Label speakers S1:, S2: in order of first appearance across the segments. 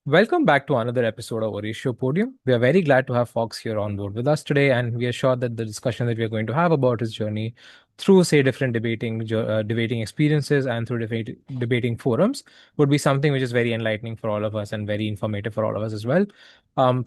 S1: Welcome back to another episode of Oratio Podium. We are very glad to have Fox here on board with us today, and we are sure that the discussion that we are going to have about his journey through, say, different debating experiences and through debating forums would be something which is very enlightening for all of us and very informative for all of us as well.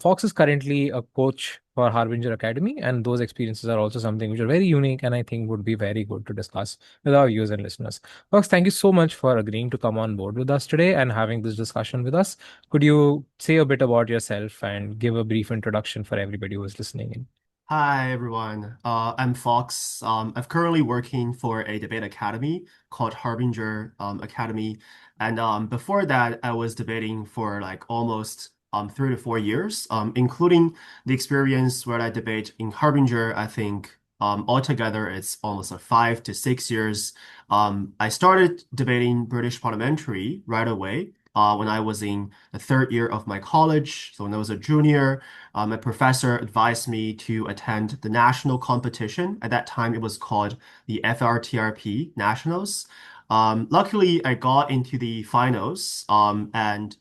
S1: Fox is currently a coach for Harbinger Academy, and those experiences are also something which are very unique and I think would be very good to discuss with our viewers and listeners. Fox, thank you so much for agreeing to come on board with us today and having this discussion with us. Could you say a bit about yourself and give a brief introduction for everybody who is listening in?
S2: Hi everyone, I'm Fox. I'm currently working for a debate academy called Harbinger Academy, and before that, I was debating for like almost 3 to 4 years, including the experience where I debate in Harbinger. I think altogether it's almost like 5 to 6 years. I started debating British Parliamentary right away when I was in the third year of my college. So when I was a junior. My professor advised me to attend the national competition. At that time, it was called the FRTRP Nationals. Luckily, I got into the finals, and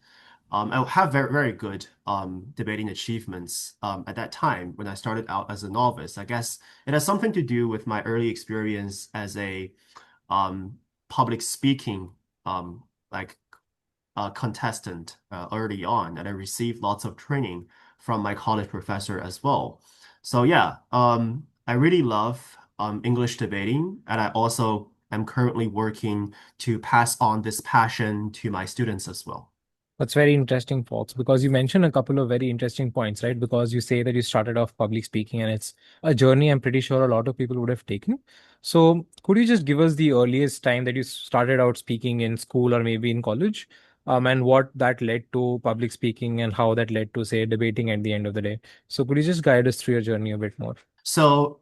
S2: I have very, very good debating achievements at that time when I started out as a novice. I guess it has something to do with my early experience as a um, public speaking like contestant early on, and I received lots of training from my college professor as well. So yeah, I really love English debating, and I also am currently working to pass on this passion to my students as well.
S1: That's very interesting, Fox, because you mentioned a couple of very interesting points, right? Because you say that you started off public speaking and it's a journey I'm pretty sure a lot of people would have taken. So, could you just give us the earliest time that you started out speaking in school or maybe in college, and what that led to public speaking and how that led to, say, debating at the end of the day? So, could you just guide us through your journey a bit more?
S2: So,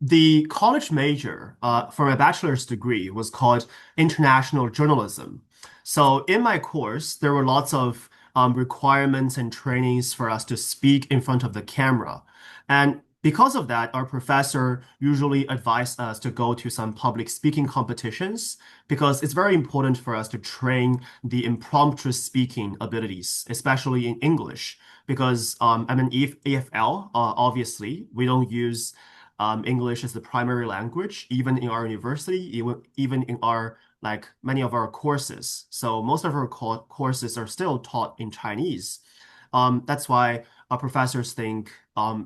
S2: the college major for my bachelor's degree was called International Journalism. So, in my course, there were lots of requirements and trainings for us to speak in front of the camera. And because of that, our professor usually advised us to go to some public speaking competitions because it's very important for us to train the impromptu speaking abilities, especially in English because I'm an EFL. Obviously, we don't use English as the primary language, even in our university, even in our like many of our courses. So most of our courses are still taught in Chinese. That's why our professors think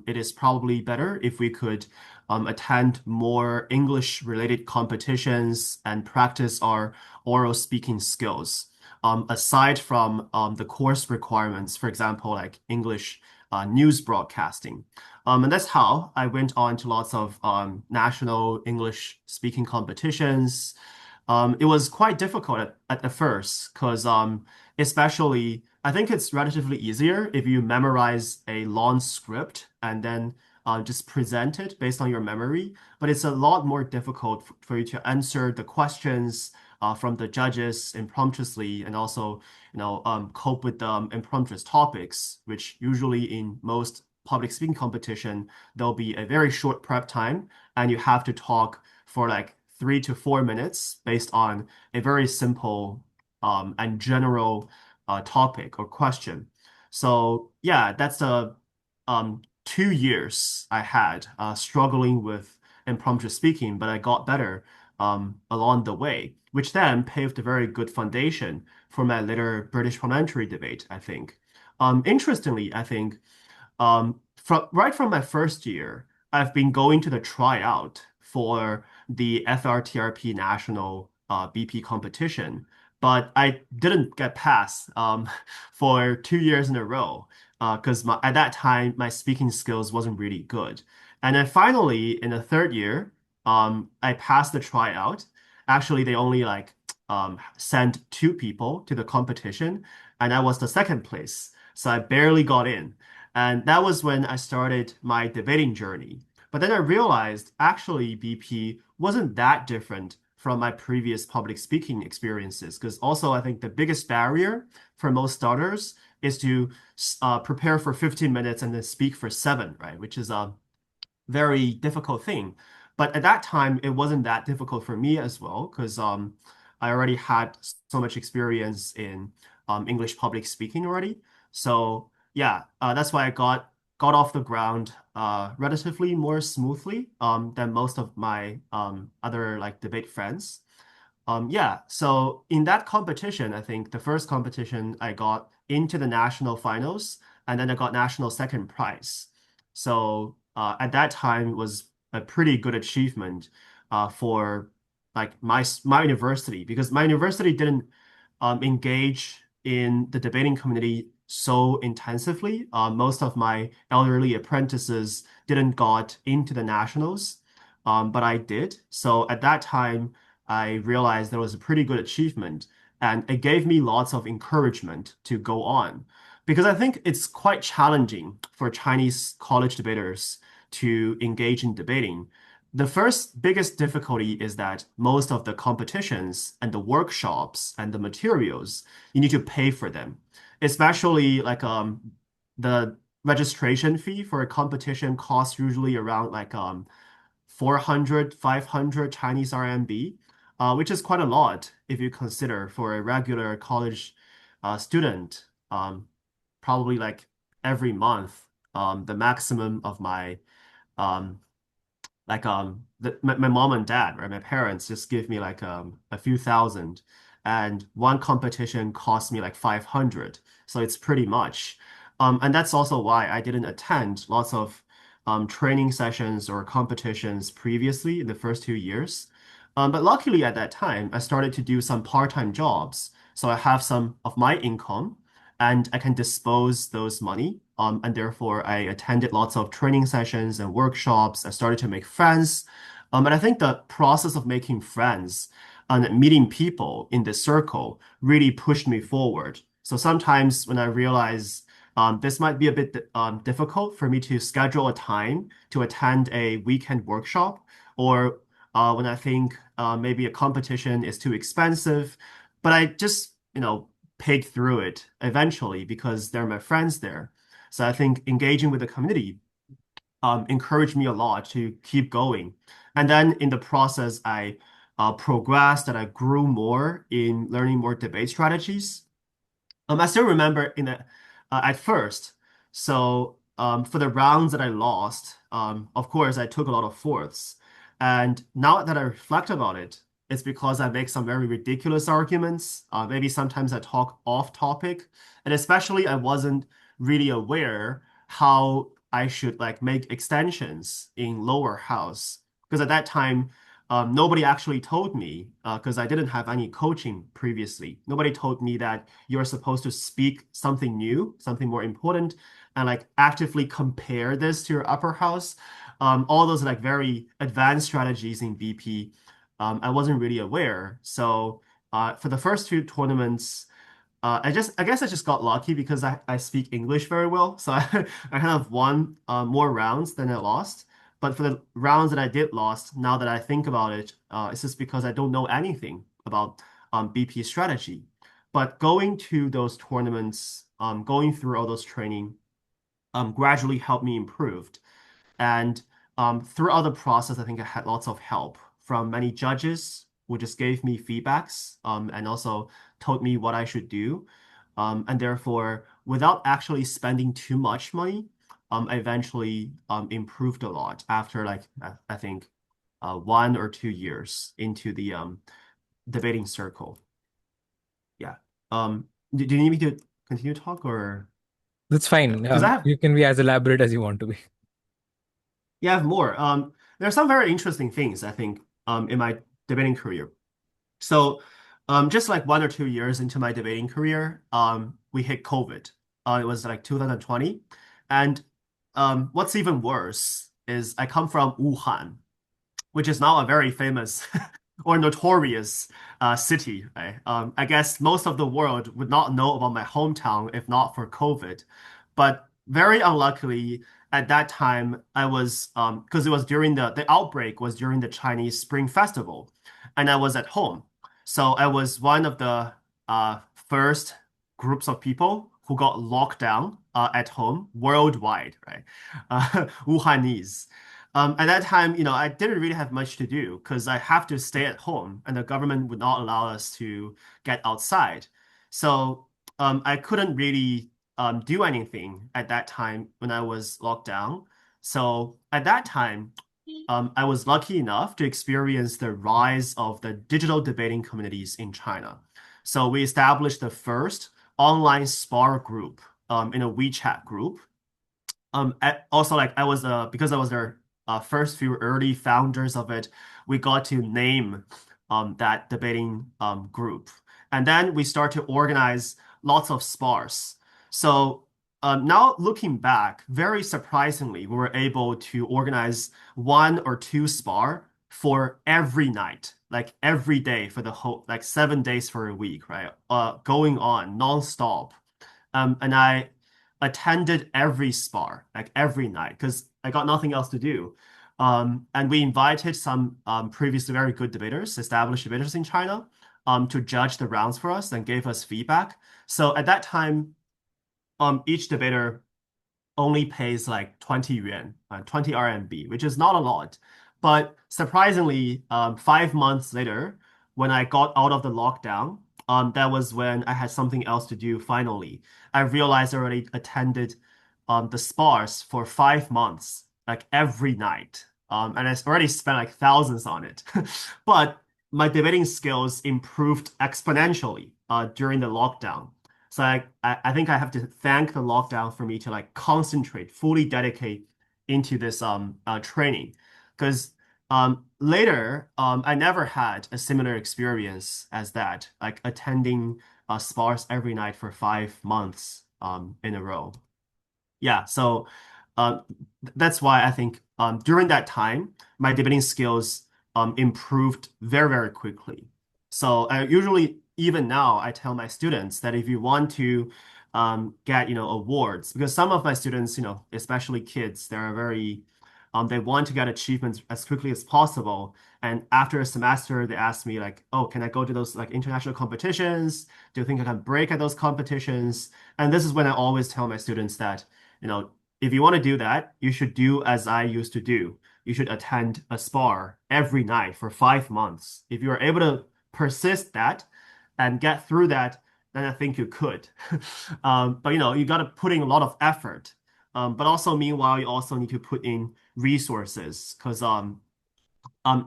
S2: it is probably better if we could attend more English-related competitions and practice our oral speaking skills aside from the course requirements, for example, like English news broadcasting. And that's how I went on to lots of national English speaking competitions. It was quite difficult at the first because especially I think it's relatively easier if you memorize a long script and then just present it based on your memory. But it's a lot more difficult for you to answer the questions from the judges impromptuously and also, cope with impromptu topics, which usually in most public speaking competition, there'll be a very short prep time and you have to talk for like 3 to 4 minutes based on a very simple and general topic or question. So yeah, that's the 2 years I had struggling with impromptu speaking, but I got better along the way, which then paved a very good foundation for my later British parliamentary debate, I think. Interestingly, I think from my first year, I've been going to the tryout for the FRTRP national BP competition, but I didn't get past for 2 years in a row because at that time my speaking skills wasn't really good. And then finally, in the third year, I passed the tryout. Actually, they only like sent 2 people to the competition, and I was the second place, so I barely got in. And that was when I started my debating journey. But then I realized actually BP wasn't that different from my previous public speaking experiences. Because also, I think the biggest barrier for most starters is to prepare for 15 minutes and then speak for seven, right? Which is a very difficult thing. But at that time, it wasn't that difficult for me as well, because I already had so much experience in English public speaking already. So yeah, that's why I got off the ground relatively more smoothly than most of my other like debate friends. Yeah, so in that competition, I think the first competition I got into the national finals, and then I got national second prize. So at that time was a pretty good achievement for like my university because my university didn't engage in the debating community so intensively. Most of my elderly apprentices didn't got into the nationals, but I did. So at that time. I realized that was a pretty good achievement, and it gave me lots of encouragement to go on. Because I think it's quite challenging for Chinese college debaters to engage in debating. The first biggest difficulty is that most of the competitions and the workshops and the materials, you need to pay for them. Especially like the registration fee for a competition costs usually around like 400, 500 Chinese RMB, which is quite a lot if you consider for a regular college student, probably like every month, the maximum of my um, my mom and dad, right? My parents just give me like a few thousand, and one competition cost me like 500. So it's pretty much. And that's also why I didn't attend lots of training sessions or competitions previously in the first 2 years. But luckily at that time, I started to do some part-time jobs. So I have some of my income and I can dispose those money. And therefore, I attended lots of training sessions and workshops. I started to make friends. And I think the process of making friends and meeting people in this circle really pushed me forward. So sometimes when I realize this might be a bit difficult for me to schedule a time to attend a weekend workshop, or when I think maybe a competition is too expensive, but I just, paid through it eventually because they're my friends there. So I think engaging with the community encouraged me a lot to keep going. And then in the process, I progressed and I grew more in learning more debate strategies. I still remember at first. So for the rounds that I lost, of course, I took a lot of fourths. And now that I reflect about it, it's because I make some very ridiculous arguments. Maybe sometimes I talk off topic, and especially I wasn't really aware how I should like make extensions in lower house because at that time nobody actually told me because I didn't have any coaching previously. Nobody told me that you're supposed to speak something new, something more important, and like actively compare this to your upper house. All those like very advanced strategies in BP, I wasn't really aware. So for the first two tournaments, I guess I just got lucky because I speak English very well. So I kind of won more rounds than I lost. But for the rounds that I did lost, now that I think about it, it's just because I don't know anything about BP strategy. But going to those tournaments, going through all those training, gradually helped me improve. And throughout the process, I think I had lots of help from many judges who just gave me feedbacks and also told me what I should do. And therefore, without actually spending too much money, I eventually improved a lot after like I think 1 or 2 years into the debating circle. Yeah. Do you need me to continue to talk or
S1: That's fine.
S2: because I have
S1: You can be as elaborate as you want to be.
S2: yeah, I have more. There are some very interesting things I think in my debating career. So, just like 1 or 2 years into my debating career, we hit COVID. It was like 2020, and what's even worse is I come from Wuhan, which is now a very famous or notorious city, right? I guess most of the world would not know about my hometown if not for COVID. But very unluckily, at that time, I was because it was during the outbreak was during the Chinese Spring Festival, and I was at home. So I was one of the first groups of people who got locked down at home worldwide, right? Wuhanese. At that time, I didn't really have much to do because I have to stay at home and the government would not allow us to get outside. So I couldn't really do anything at that time when I was locked down. So at that time, I was lucky enough to experience the rise of the digital debating communities in China. So we established the first online spar group in a WeChat group. Also, like I was because I was their first few early founders of it, we got to name that debating group, and then we start to organize lots of spars. So now looking back, very surprisingly, we were able to organize one or two spar for every night, like every day for the whole, like 7 days for a week, right? Going on nonstop. And I attended every spar, like every night, because I got nothing else to do. And we invited some previously very good debaters, established debaters in China, to judge the rounds for us and gave us feedback. So at that time, each debater only pays like 20 yuan, 20 RMB, which is not a lot. But surprisingly, 5 months later, when I got out of the lockdown, that was when I had something else to do finally. I realized I already attended the spars for 5 months, like every night. And I already spent like thousands on it. But my debating skills improved exponentially during the lockdown. So I think I have to thank the lockdown for me to like concentrate, fully dedicate into this training. Because later I never had a similar experience as that, like attending spars every night for 5 months in a row. Yeah, so uh, that's why I think during that time, my debating skills improved very, very quickly. So I usually, even now, I tell my students that if you want to get, awards, because some of my students, especially kids, they're very, they want to get achievements as quickly as possible. And after a semester, they ask me like, oh, can I go to those like international competitions? Do you think I can break at those competitions? And this is when I always tell my students that you know, if you want to do that, you should do as I used to do. You should attend a spar every night for 5 months. If you are able to persist that and get through that, then I think you could. But you got to put in a lot of effort. But also, meanwhile, you also need to put in resources because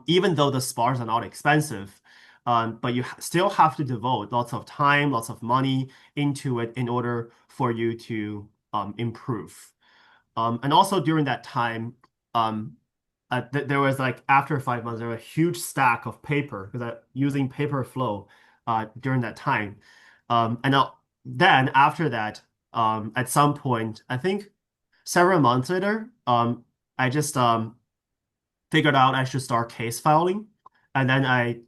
S2: even though the spars are not expensive, but you still have to devote lots of time, lots of money into it in order for you to improve. And also during that time, there was like after 5 months, there was a huge stack of paper because I using paper flow during that time. And then after that, at some point, I think several months later, I just figured out I should start case filing. And then I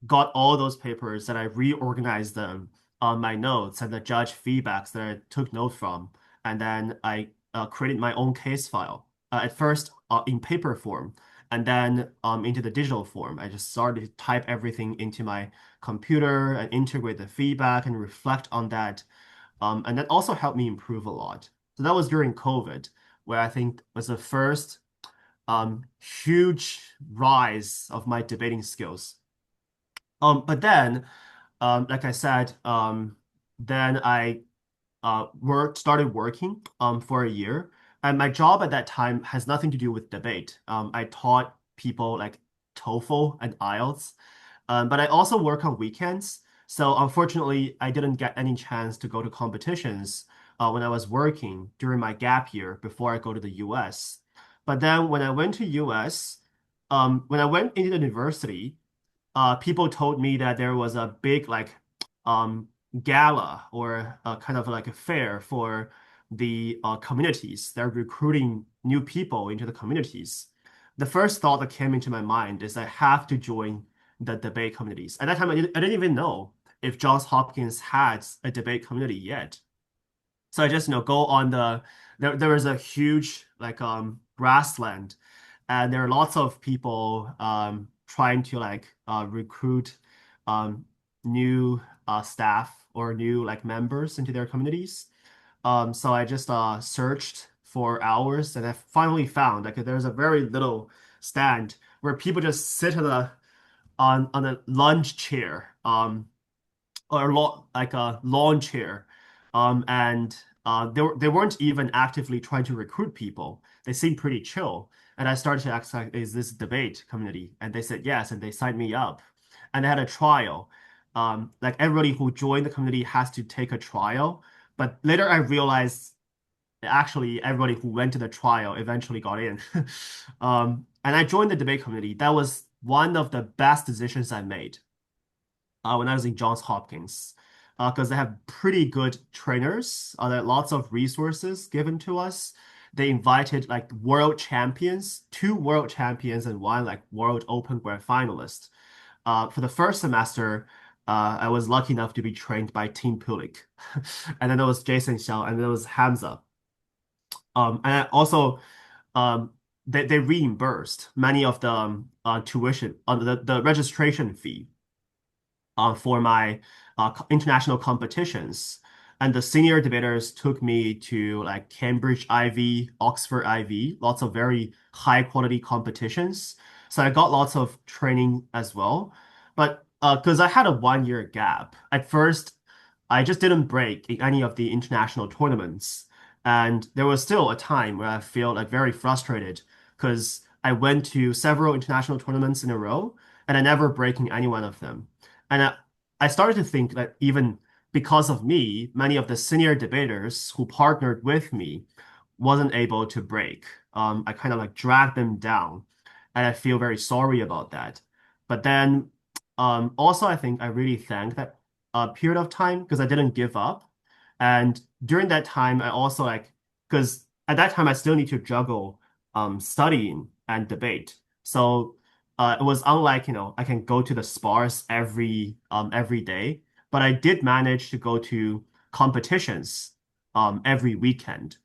S2: got all those papers and I reorganized them on my notes and the judge feedbacks that I took note from. And then I created my own case file. At first in paper form, and then into the digital form. I just started to type everything into my computer and integrate the feedback and reflect on that. And that also helped me improve a lot. So that was during COVID, where I think was the first huge rise of my debating skills. But then, like I said, then I started working for a year, and my job at that time has nothing to do with debate. I taught people like TOEFL and IELTS, but I also work on weekends. So unfortunately, I didn't get any chance to go to competitions when I was working during my gap year before I go to the US. But then when I went to US, when I went into the university, people told me that there was a big like um, gala or kind of like a fair for the communities. They're recruiting new people into the communities. The first thought that came into my mind is I have to join the debate communities. At that time, I didn't even know if Johns Hopkins had a debate community yet. So I just, go on there was a huge like grassland and there are lots of people trying to like recruit um new staff or new like members into their communities. So I just searched for hours and I finally found like there's a very little stand where people just sit on a lunch chair or like a lawn chair And they weren't even actively trying to recruit people. They seemed pretty chill. And I started to ask, like, is this debate community? And they said yes, and they signed me up. And they had a trial. Like everybody who joined the community has to take a trial. But later I realized actually everybody who went to the trial eventually got in. And I joined the debate community. That was one of the best decisions I made when I was in Johns Hopkins, because they have pretty good trainers. There are lots of resources given to us. They invited like world champions, two world champions, and one like world open grand finalist. For the first semester, I was lucky enough to be trained by Tim Pulik, and then there was Jason Xiao, and then there was Hamza. And I also um, they reimbursed many of the tuition on the registration fee for my international competitions. And the senior debaters took me to like Cambridge IB, Oxford IB, lots of very high quality competitions. So I got lots of training as well. But because I had a 1 year gap, at first I just didn't break in any of the international tournaments. And there was still a time where I felt like very frustrated because I went to several international tournaments in a row and I never break in any one of them. And I started to think that even because of me, many of the senior debaters who partnered with me wasn't able to break. I kind of like dragged them down, and I feel very sorry about that. But then, also I think I really thank that period of time because I didn't give up. And during that time, I also like because at that time I still need to juggle studying and debate. So it was unlike, I can go to the spars every day, but I did manage to go to competitions every weekend.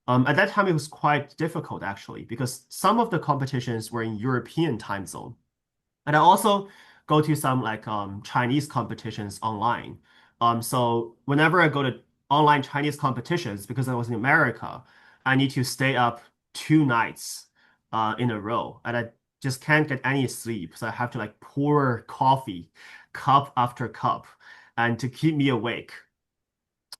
S2: At that time, it was quite difficult actually because some of the competitions were in European time zone. And I also go to some like Chinese competitions online. So whenever I go to online Chinese competitions, because I was in America, I need to stay up 2 nights in a row, and I just can't get any sleep. So I have to like pour coffee, cup after cup, and to keep me awake.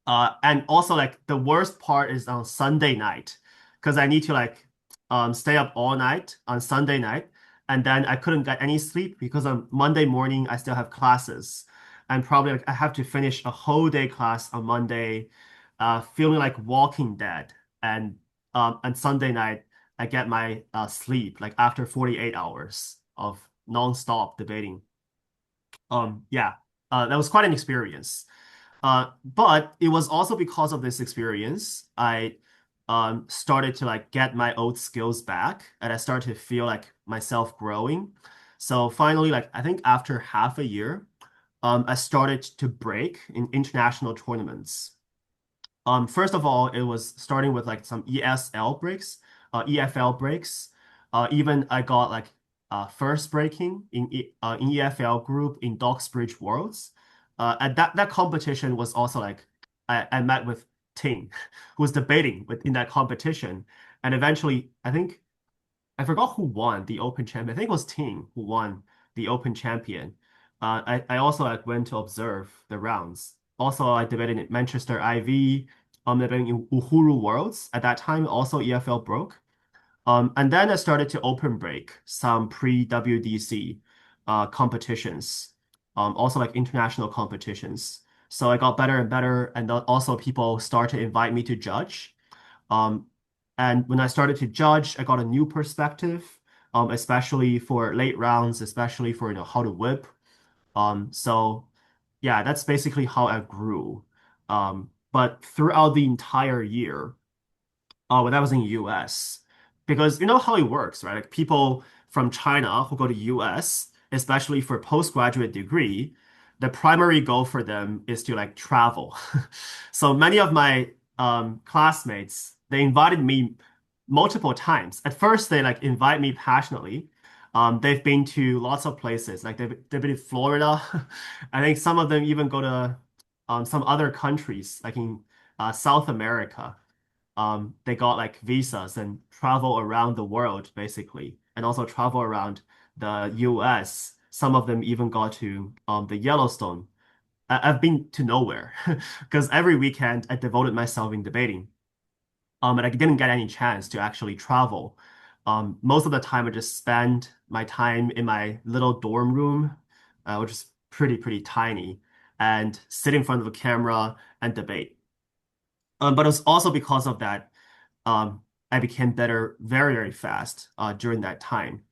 S2: And also like the worst part is on Sunday night because I need to like stay up all night on Sunday night, and then I couldn't get any sleep because on Monday morning I still have classes, and probably like I have to finish a whole day class on Monday, feeling like Walking Dead, and Sunday night I get my sleep like after 48 hours of non-stop debating. Yeah, that was quite an experience. But it was also because of this experience, I started to like get my old skills back, and I started to feel like myself growing. So finally, like I think after half a year, I started to break in international tournaments. First of all, it was starting with like some ESL breaks, EFL breaks. Even I got like first breaking in EFL group in Docksbridge Worlds. And that competition was also like I met with Ting, who was debating within that competition, and eventually I think I forgot who won the Open Champion. I think it was Ting who won the Open Champion. I also like went to observe the rounds. Also, I debated in Manchester IV, debating in Uhuru Worlds. At that time, also EFL broke. And then I started to open break some pre-WDC competitions, also like international competitions. So I got better and better, and also people start to invite me to judge. Um, and when I started to judge, I got a new perspective, especially for late rounds, especially for how to whip. So yeah, that's basically how I grew. But throughout the entire year, when I was in US, because you know how it works, right? Like people from China who go to US, especially for postgraduate degree, the primary goal for them is to like travel. So many of my classmates, they invited me multiple times. At first, they like invite me passionately. They've been to lots of places, like they've been to Florida. I think some of them even go to some other countries, like in South America. They got like visas and travel around the world basically, and also travel around the US. Some of them even got to the Yellowstone. I've been to nowhere because every weekend I devoted myself in debating. And I didn't get any chance to actually travel. Most of the time I just spend my time in my little dorm room, which is pretty tiny, and sit in front of a camera and debate. But it was also because of that, um, I became better very fast during that time.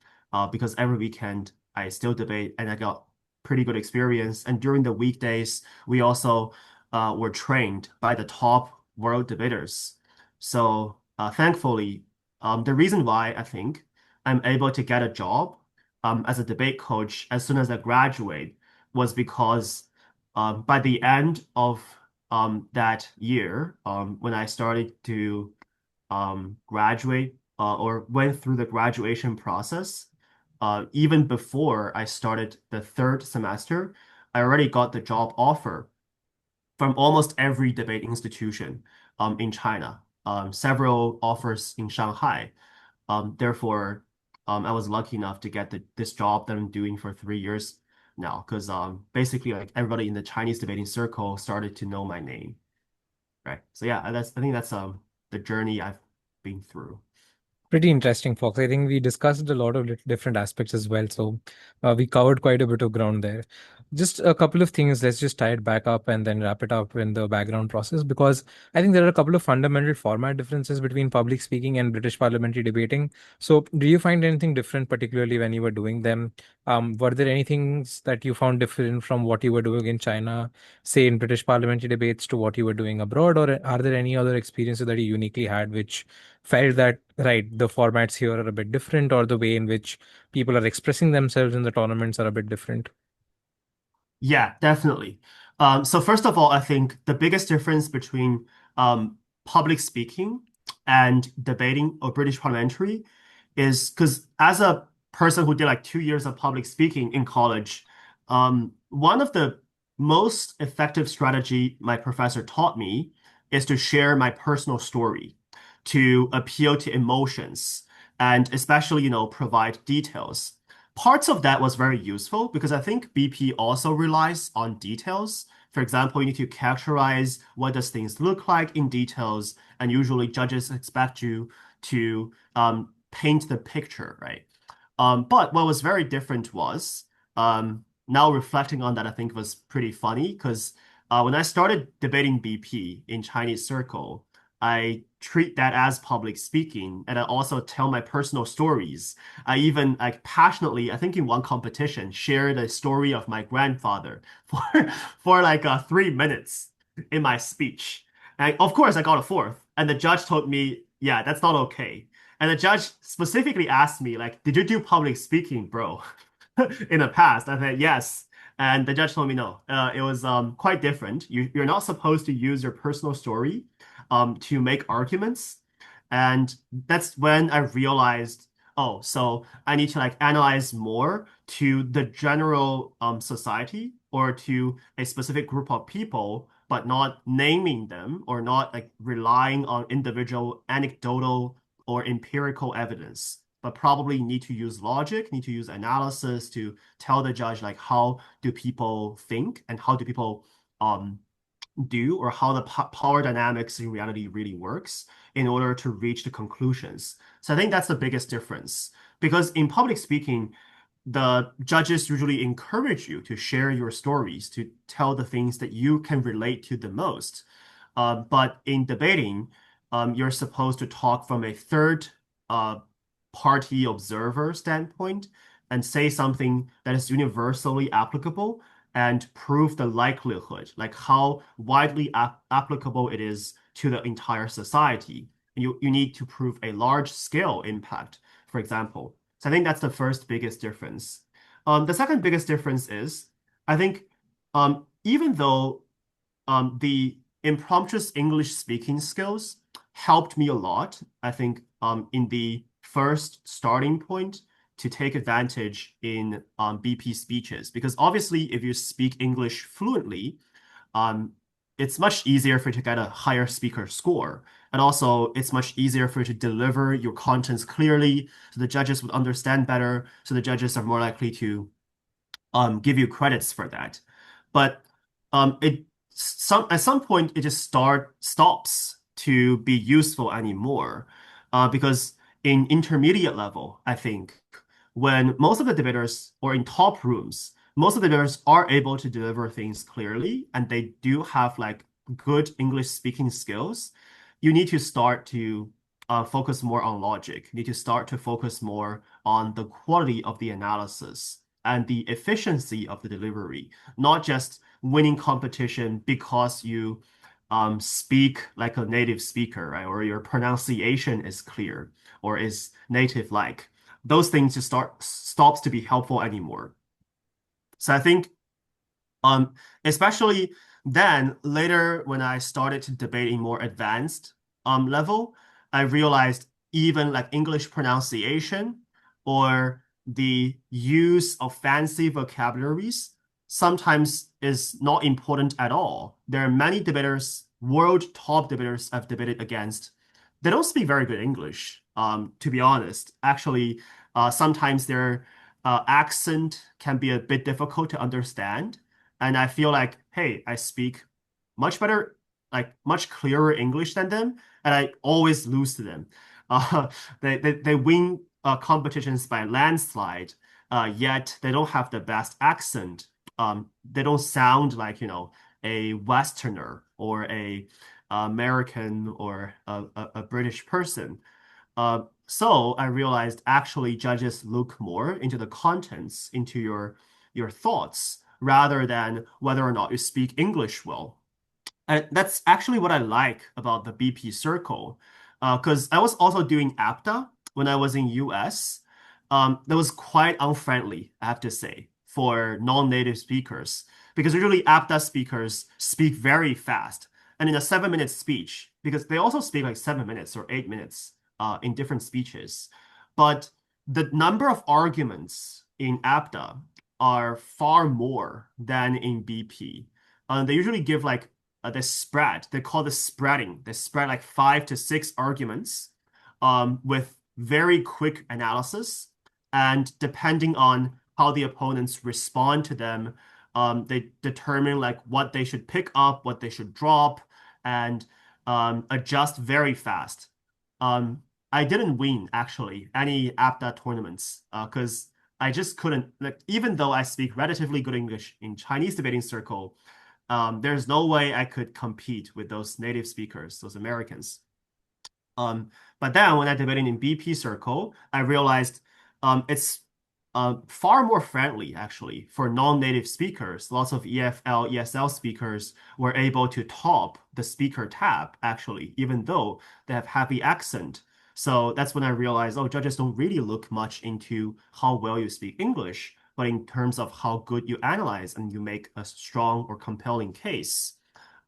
S2: Because every weekend I still debate and I got pretty good experience. And during the weekdays, we also were trained by the top world debaters. So thankfully, the reason why I think I'm able to get a job as a debate coach as soon as I graduate was because by the end of that year, when I started to graduate or went through the graduation process, even before I started the third semester, I already got the job offer from almost every debate institution in China, several offers in Shanghai. Therefore, I was lucky enough to get this job that I'm doing for 3 years now, because basically like everybody in the Chinese debating circle started to know my name, right? So yeah, I think that's the journey I've been through.
S1: Pretty interesting, Fox. I think we discussed a lot of different aspects as well. So we covered quite a bit of ground there. Just a couple of things. Let's just tie it back up and then wrap it up in the background process because I think there are a couple of fundamental format differences between public speaking and British parliamentary debating. So do you find anything different, particularly when you were doing them? Were there any things that you found different from what you were doing in China, say in British parliamentary debates, to what you were doing abroad? Or are there any other experiences that you uniquely had which felt that right, the formats here are a bit different, or the way in which people are expressing themselves in the tournaments are a bit different?
S2: Yeah, definitely. So first of all, I think the biggest difference between public speaking and debating or British parliamentary is because as a person who did like 2 years of public speaking in college, one of the most effective strategy my professor taught me is to share my personal story, to appeal to emotions, and especially, provide details. Parts of that was very useful because I think BP also relies on details. For example, you need to characterize what does things look like in details, and usually judges expect you to paint the picture, right? But what was very different was now reflecting on that, I think was pretty funny because when I started debating BP in Chinese circle, I treat that as public speaking, and I also tell my personal stories. I even like passionately, I think in one competition, shared a story of my grandfather for for like 3 minutes in my speech. And of course, I got a fourth, and the judge told me, "Yeah, that's not okay." And the judge specifically asked me, like, "Did you do public speaking, bro?" in the past. I said yes. And the judge told me no. It was quite different. You're not supposed to use your personal story to make arguments. And that's when I realized, oh, so I need to like analyze more to the general society or to a specific group of people, but not naming them or not like relying on individual anecdotal or empirical evidence, but probably need to use logic, need to use analysis to tell the judge like how do people think and how do people um do or how the power dynamics in reality really works in order to reach the conclusions. So I think that's the biggest difference because in public speaking, the judges usually encourage you to share your stories, to tell the things that you can relate to the most. But in debating, you're supposed to talk from a third uh, party observer standpoint and say something that is universally applicable and prove the likelihood, like how widely applicable it is to the entire society. You need to prove a large scale impact, for example. So I think that's the first biggest difference. The second biggest difference is I think even though the impromptu English speaking skills helped me a lot, I think, in the first starting point to take advantage in BP speeches. Because obviously, if you speak English fluently, um, it's much easier for you to get a higher speaker score. And also, it's much easier for you to deliver your contents clearly so the judges would understand better. So the judges are more likely to give you credits for that. But it at some point it just stops to be useful anymore. Because in intermediate level, I think when most of the debaters or in top rooms, most of the debaters are able to deliver things clearly and they do have like good English speaking skills, you need to start to focus more on logic. You need to start to focus more on the quality of the analysis and the efficiency of the delivery, not just winning competition because you speak like a native speaker, right? Or your pronunciation is clear or is native-like. Those things just stops to be helpful anymore. So I think um, especially then later when I started to debate in more advanced level, I realized even like English pronunciation or the use of fancy vocabularies sometimes is not important at all. There are many debaters, world top debaters I've debated against. They don't speak very good English, to be honest. Actually, sometimes their accent can be a bit difficult to understand. And I feel like, hey, I speak much better, like much clearer English than them, and I always lose to them. Uh, they win competitions by landslide, yet they don't have the best accent. They don't sound like, a Westerner or a American or a British person. So I realized actually judges look more into the contents, into your thoughts, rather than whether or not you speak English well. And that's actually what I like about the BP circle. Because I was also doing APDA when I was in US. That was quite unfriendly, I have to say, for non-native speakers. Because usually APDA speakers speak very fast. And in a 7-minute speech, because they also speak like 7 minutes or 8 minutes in different speeches. But the number of arguments in APDA are far more than in BP. They usually give like the spread. They call this spreading. They spread like 5 to 6 arguments with very quick analysis. And depending on how the opponents respond to them, they determine like what they should pick up, what they should drop, and adjust very fast. I didn't win actually any APDA tournaments because I just couldn't, like, even though I speak relatively good English in Chinese debating circle, there's no way I could compete with those native speakers, those Americans. Um, but then when I debated in BP circle, I realized it's far more friendly actually for non-native speakers. Lots of EFL, ESL speakers were able to top the speaker tab actually, even though they have heavy accent. So that's when I realized, oh, judges don't really look much into how well you speak English, but in terms of how good you analyze and you make a strong or compelling case.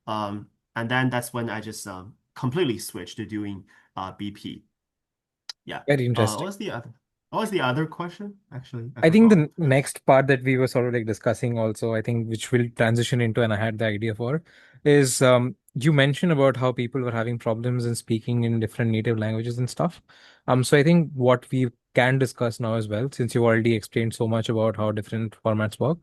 S2: And then that's when I just completely switched to doing BP. Yeah.
S1: Very
S2: What
S1: interesting.
S2: was the other? What was the other question? Actually, I
S1: I think the
S2: forgot.
S1: next part that we were sort of like discussing also, I think which will transition into, and I had the idea for, is you mentioned about how people were having problems in speaking in different native languages and stuff. So I think what we can discuss now as well, since you already explained so much about how different formats work,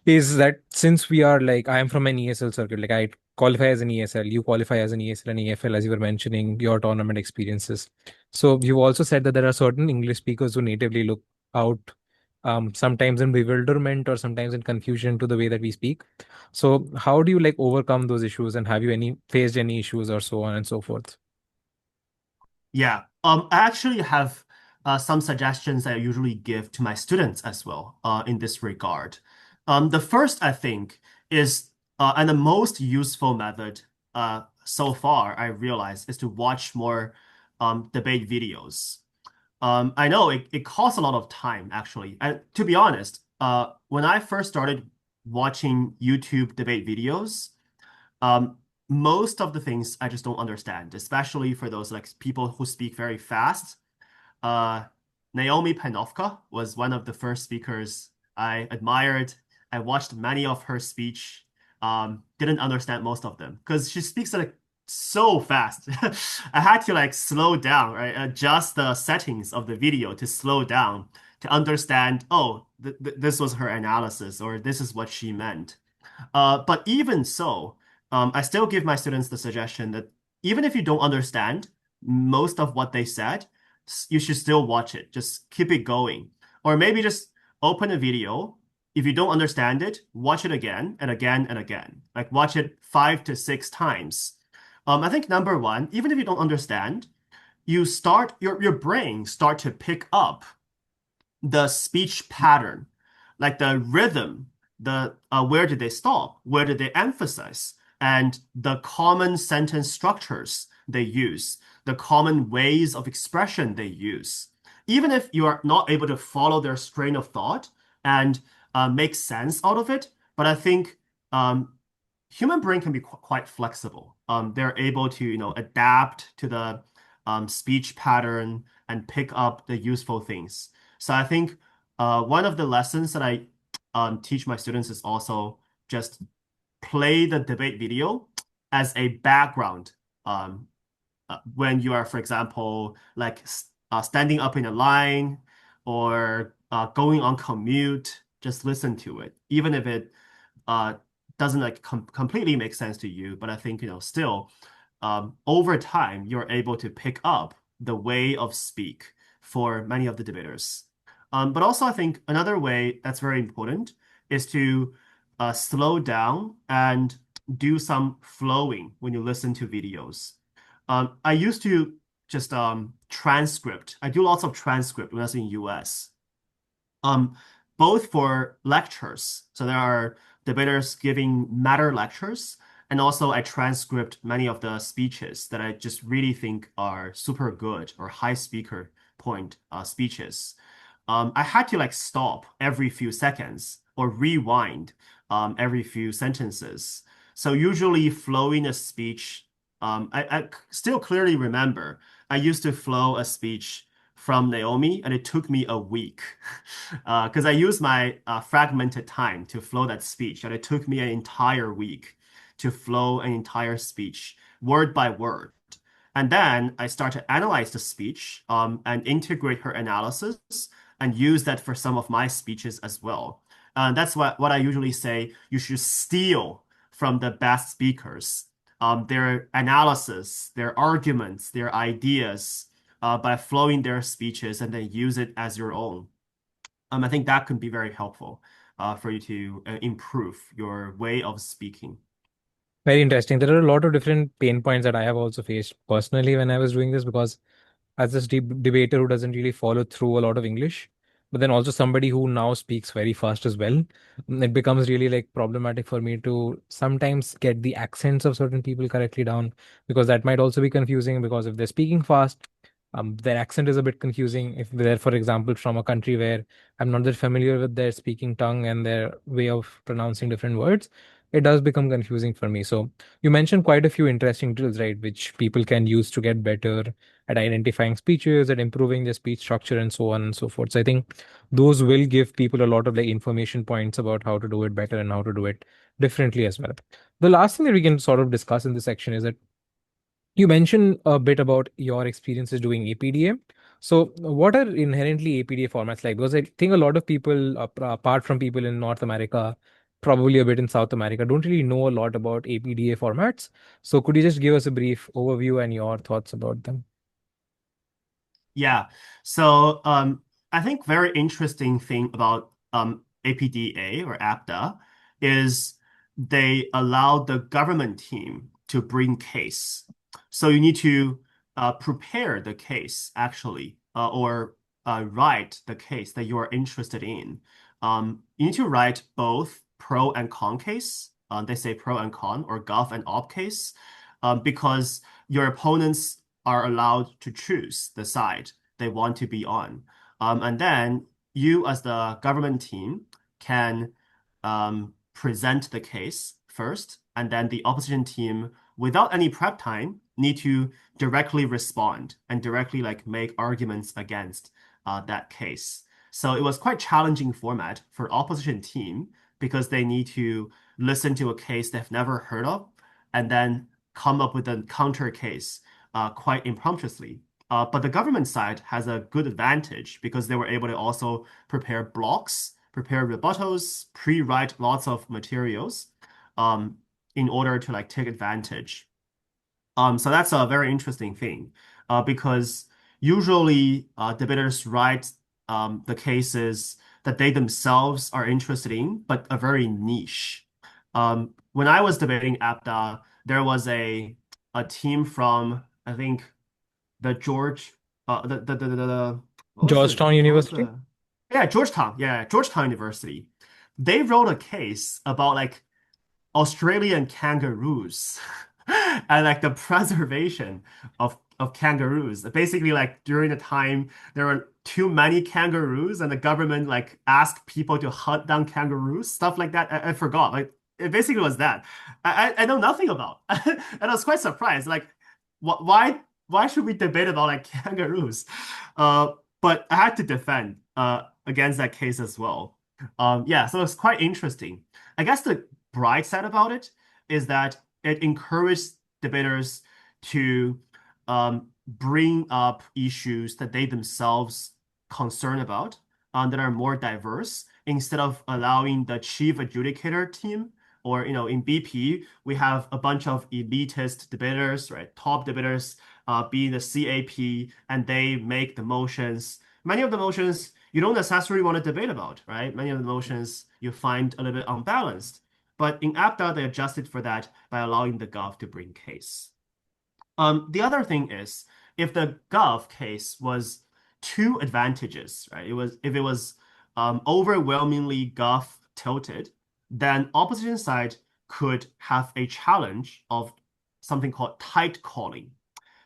S1: is that since we are like, I am from an ESL circuit, like I qualify as an ESL, you qualify as an ESL and EFL, as you were mentioning your tournament experiences. So you also said that there are certain English speakers who natively look out sometimes in bewilderment or sometimes in confusion to the way that we speak. So how do you like overcome those issues, and have you any faced any issues or so on and so forth?
S2: Yeah. I actually have some suggestions I usually give to my students as well in this regard. The first, I think, is and the most useful method so far I realize is to watch more debate videos. I know it costs a lot of time actually. And to be honest, when I first started watching YouTube debate videos, um, most of the things I just don't understand, especially for those like people who speak very fast. Uh, Naomi Panovka was one of the first speakers I admired. I watched many of her speech. Didn't understand most of them because she speaks like so fast. I had to like slow down, right? Adjust the settings of the video to slow down to understand, oh, th th this was her analysis or this is what she meant. But even so, I still give my students the suggestion that even if you don't understand most of what they said, you should still watch it. Just keep it going. Or maybe just open a video. If you don't understand it, watch it again and again and again. Like watch it 5 to 6 times. I think number one, even if you don't understand, your brain start to pick up the speech pattern, like the rhythm, the where did they stop, where did they emphasize, and the common sentence structures they use, the common ways of expression they use. Even if you are not able to follow their strain of thought and make sense out of it, but I think human brain can be qu quite flexible. They're able to, adapt to the speech pattern and pick up the useful things. So I think one of the lessons that I teach my students is also just play the debate video as a background when you are, for example, like standing up in a line or going on commute. Just listen to it, even if it uh, doesn't like completely make sense to you. But I think, still, over time, you're able to pick up the way of speak for many of the debaters. But also, I think another way that's very important is to slow down and do some flowing when you listen to videos. I used to just transcript. I do lots of transcript when I was in US. Um, Both for lectures. So there are debaters giving matter lectures, and also I transcript many of the speeches that I just really think are super good or high speaker point speeches. I had to like stop every few seconds or rewind every few sentences. So usually flowing a speech, I still clearly remember I used to flow a speech from Naomi, and it took me a week because I used my fragmented time to flow that speech, and it took me an entire week to flow an entire speech word by word. And then I start to analyze the speech and integrate her analysis and use that for some of my speeches as well. That's what I usually say. You should steal from the best speakers, their analysis, their arguments, their ideas by flowing their speeches and then use it as your own. I think that can be very helpful for you to improve your way of speaking.
S1: Very interesting. There are a lot of different pain points that I have also faced personally when I was doing this because as this debater who doesn't really follow through a lot of English, but then also somebody who now speaks very fast as well, it becomes really like problematic for me to sometimes get the accents of certain people correctly down because that might also be confusing because if they're speaking fast, their accent is a bit confusing. If they're, for example, from a country where I'm not that familiar with their speaking tongue and their way of pronouncing different words, it does become confusing for me. So you mentioned quite a few interesting drills, right, which people can use to get better at identifying speeches, at improving their speech structure, and so on and so forth. So I think those will give people a lot of like information points about how to do it better and how to do it differently as well. The last thing that we can sort of discuss in this section is that you mentioned a bit about your experiences doing APDA. So, what are inherently APDA formats like? Because I think a lot of people, apart from people in North America, probably a bit in South America, don't really know a lot about APDA formats. So, could you just give us a brief overview and your thoughts about them?
S2: Yeah. So I think very interesting thing about APDA or APDA is they allow the government team to bring case. So you need to prepare the case actually, or write the case that you are interested in. You need to write both pro and con case. They say pro and con or gov and op case, because your opponents are allowed to choose the side they want to be on. And then you, as the government team, can present the case first, and then the opposition team, without any prep time, need to directly respond and directly like make arguments against that case. So it was quite challenging format for opposition team because they need to listen to a case they've never heard of and then come up with a counter case quite impromptuously. But the government side has a good advantage because they were able to also prepare blocks, prepare rebuttals, pre-write lots of materials. um, in order to like take advantage. So that's a very interesting thing, because usually debaters write the cases that they themselves are interested in, but are very niche. When I was debating APDA, there was a team from I think the George the
S1: Georgetown
S2: what was
S1: University.
S2: the yeah, Georgetown, yeah, Georgetown University. They wrote a case about like Australian kangaroos and like the preservation of kangaroos. Basically, like during the time there were too many kangaroos and the government like asked people to hunt down kangaroos, stuff like that. I forgot. Like it basically was that. I know nothing about. And I was quite surprised. Like why should we debate about like kangaroos? But I had to defend against that case as well. Yeah, so it's quite interesting. I guess the bright side about it is that it encourages debaters to bring up issues that they themselves concern about, that are more diverse instead of allowing the chief adjudicator team or in BP we have a bunch of elitist debaters, right? Top debaters being the CAP, and they make the motions. Many of the motions you don't necessarily want to debate about, right? Many of the motions you find a little bit unbalanced. But in APDA, they adjusted for that by allowing the Gov to bring case. The other thing is, if the Gov case was too advantageous, right? If it was overwhelmingly Gov tilted, then opposition side could have a challenge of something called tight calling.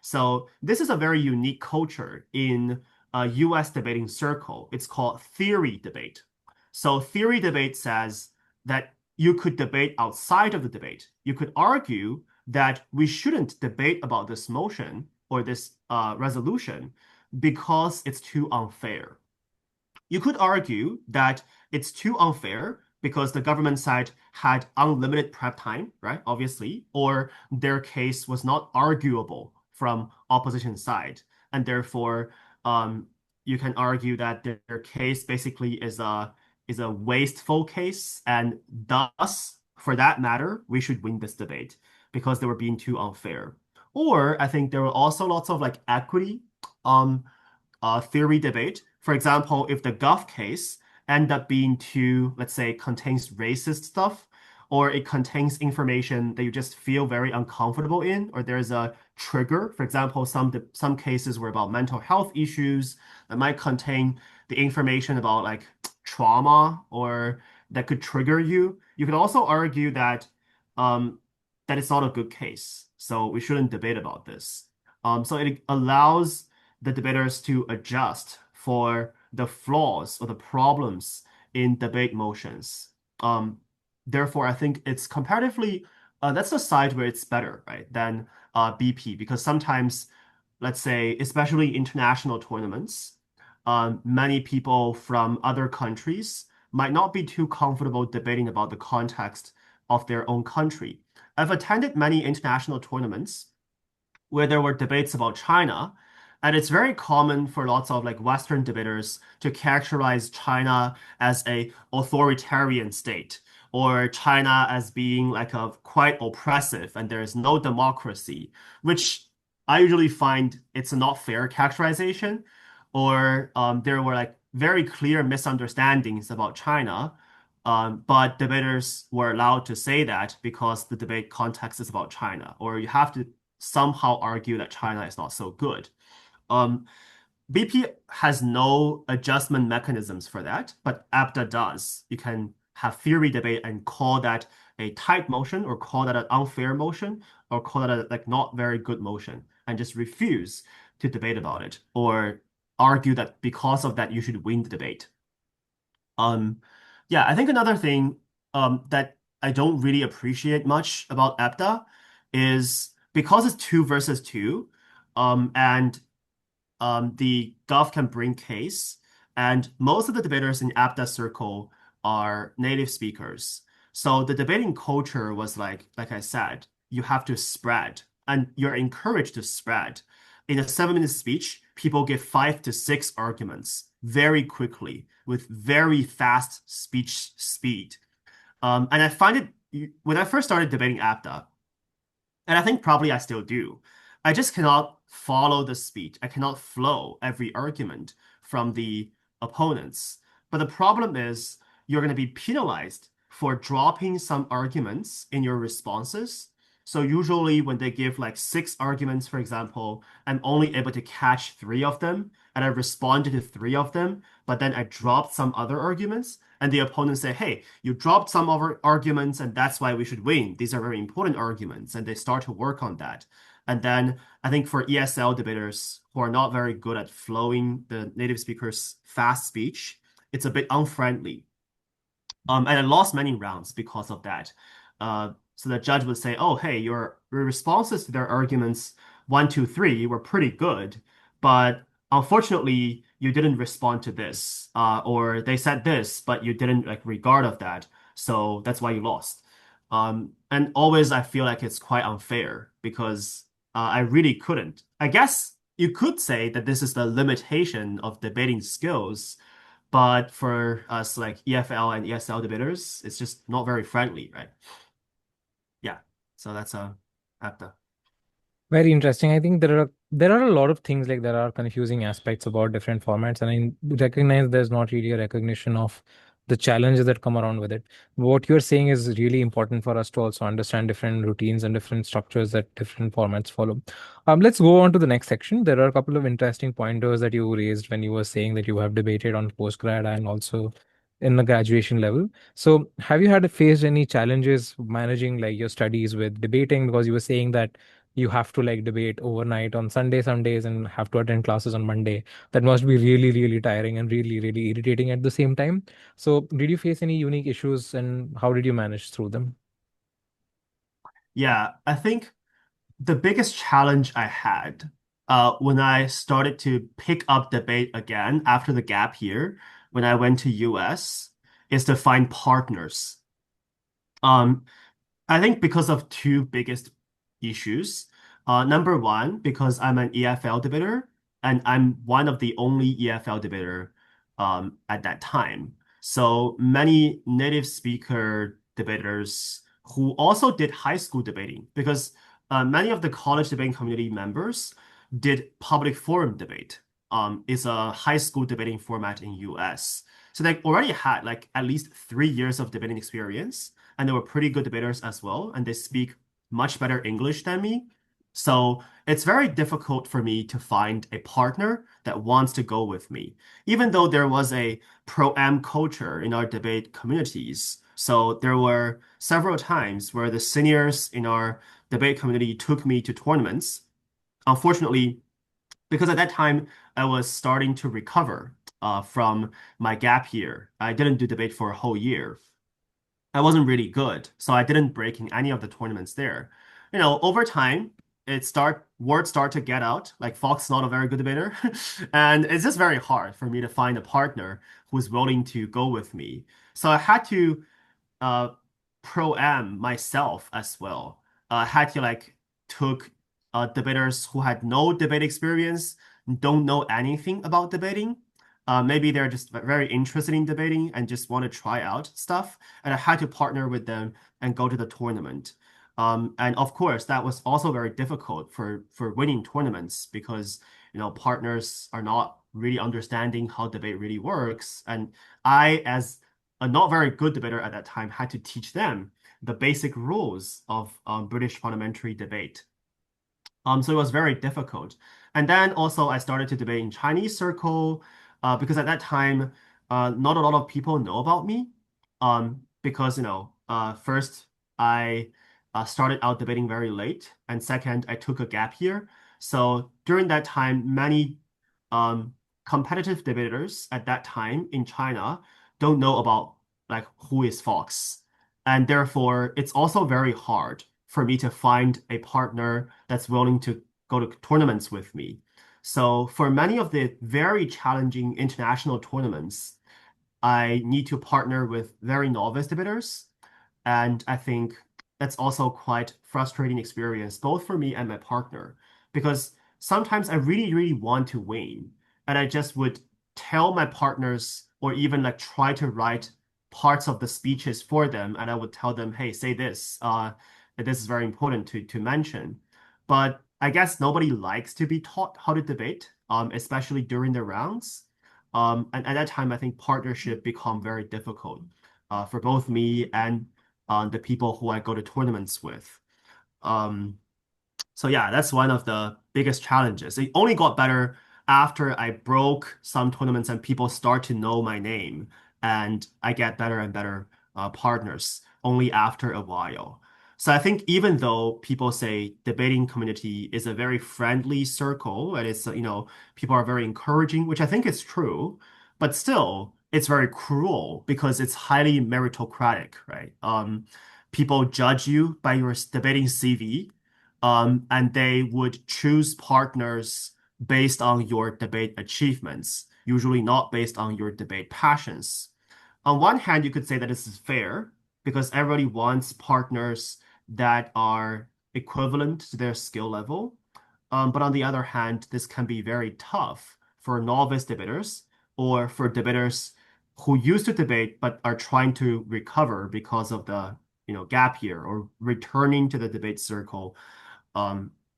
S2: So this is a very unique culture in a US debating circle. It's called theory debate. So theory debate says that you could debate outside of the debate. You could argue that we shouldn't debate about this motion or this resolution because it's too unfair. You could argue that it's too unfair because the government side had unlimited prep time, right? Obviously, or their case was not arguable from opposition side, and therefore, you can argue that their case basically is a wasteful case, and thus, for that matter, we should win this debate because they were being too unfair. Or I think there were also lots of like equity um theory debate. For example, if the Gulf case end up being too, let's say, contains racist stuff, or it contains information that you just feel very uncomfortable in, or there's a trigger. For example, some cases were about mental health issues that might contain the information about like trauma or that could trigger you. You could also argue um, that it's not a good case, so we shouldn't debate about this. So it allows the debaters to adjust for the flaws or the problems in debate motions. Um, Therefore, I think it's comparatively that's the side where it's better, right, than BP, because sometimes, let's say, especially international tournaments, many people from other countries might not be too comfortable debating about the context of their own country. I've attended many international tournaments where there were debates about China. And it's very common for lots of like Western debaters to characterize China as a authoritarian state or China as being like a quite oppressive and there is no democracy, which I usually find it's a not fair characterization. Or there were like very clear misunderstandings about China. But debaters were allowed to say that because the debate context is about China, or you have to somehow argue that China is not so good. Um, BP has no adjustment mechanisms for that, but APDA does. You can have theory debate and call that a tight motion, or call that an unfair motion, or call that a like not very good motion, and just refuse to debate about it, or argue that because of that you should win the debate. Um, yeah, I think another thing that I don't really appreciate much about APDA is because it's two versus two, and the Gov can bring case, and most of the debaters in APDA circle are native speakers. So the debating culture was like I said, you have to spread, and you're encouraged to spread. In a 7 minute speech, people give 5 to 6 arguments very quickly with very fast speech speed. And I find it when I first started debating APDA, and I think probably I still do. I just cannot follow the speech. I cannot flow every argument from the opponents. But the problem is you're going to be penalized for dropping some arguments in your responses. So usually when they give like six arguments, for example, I'm only able to catch three of them and I responded to three of them, but then I dropped some other arguments. And the opponent say, hey, you dropped some of our arguments, and that's why we should win. These are very important arguments. And they start to work on that. And then I think for ESL debaters who are not very good at flowing the native speaker's fast speech, it's a bit unfriendly. And I lost many rounds because of that. So the judge would say, "Oh, hey, your responses to their arguments one, two, three were pretty good, but unfortunately, you didn't respond to this, or they said this, but you didn't like regard of that, so that's why you lost." And always I feel like it's quite unfair because I really couldn't. I guess you could say that this is the limitation of debating skills, but for us, like EFL and ESL debaters, it's just not very friendly, right? Yeah. So that's a APTA.
S1: Very interesting. I think there are a lot of things like there are confusing aspects about different formats, and I recognize there's not really a recognition of the challenges that come around with it. What you're saying is really important for us to also understand different routines and different structures that different formats follow. Let's go on to the next section. There are a couple of interesting pointers that you raised when you were saying that you have debated on postgrad and also in the graduation level. So, have you had faced any challenges managing like your studies with debating? Because you were saying that you have to like debate overnight on Sunday some days and have to attend classes on Monday. That must be really, really tiring and really, really irritating at the same time. So, did you face any unique issues and how did you manage through them?
S2: Yeah, I think the biggest challenge I had when I started to pick up debate again after the gap year, when I went to US, is to find partners. Um, I think because of two biggest issues. Number one, because I'm an EFL debater and I'm one of the only EFL debater at that time. So many native speaker debaters who also did high school debating because many of the college debating community members did public forum debate. It's a high school debating format in US. So they already had like at least 3 years of debating experience and they were pretty good debaters as well, and they speak much better English than me. So it's very difficult for me to find a partner that wants to go with me, even though there was a pro-am culture in our debate communities. So there were several times where the seniors in our debate community took me to tournaments. Unfortunately, because at that time I was starting to recover from my gap year, I didn't do debate for a whole year. I wasn't really good, so I didn't break in any of the tournaments there. Over time, words start to get out, like Fox not a very good debater, and it's just very hard for me to find a partner who's willing to go with me. So I had to uh pro-am myself as well. Had to like took debaters who had no debate experience, don't know anything about debating. Maybe they're just very interested in debating and just want to try out stuff. And I had to partner with them and go to the tournament. And of course, that was also very difficult for winning tournaments because partners are not really understanding how debate really works. And I, as a not very good debater at that time, had to teach them the basic rules of British parliamentary debate. So it was very difficult. And then also I started to debate in Chinese circle because at that time, not a lot of people know about me. Because first I started out debating very late, and second I took a gap year. So during that time, many um, competitive debaters at that time in China don't know about like who is Fox. And therefore, it's also very hard for me to find a partner that's willing to go to tournaments with me. So for many of the very challenging international tournaments, I need to partner with very novice debaters. And I think that's also quite frustrating experience, both for me and my partner, because sometimes I really, really want to win. And I just would tell my partners or even like try to write parts of the speeches for them, and I would tell them, hey, say this. This is very important to mention. But I guess nobody likes to be taught how to debate, especially during the rounds. And at that time, I think partnership become very difficult for both me and the people who I go to tournaments with. Um, so yeah, that's one of the biggest challenges. It only got better after I broke some tournaments and people start to know my name, and I get better and better partners only after a while. So I think even though people say debating community is a very friendly circle and it's, people are very encouraging, which I think is true, but still it's very cruel because it's highly meritocratic, right? People judge you by your debating CV, and they would choose partners based on your debate achievements, usually not based on your debate passions. On one hand, you could say that this is fair because everybody wants partners that are equivalent to their skill level. But on the other hand, this can be very tough for novice debaters or for debaters who used to debate but are trying to recover because of the gap year or returning to the debate circle.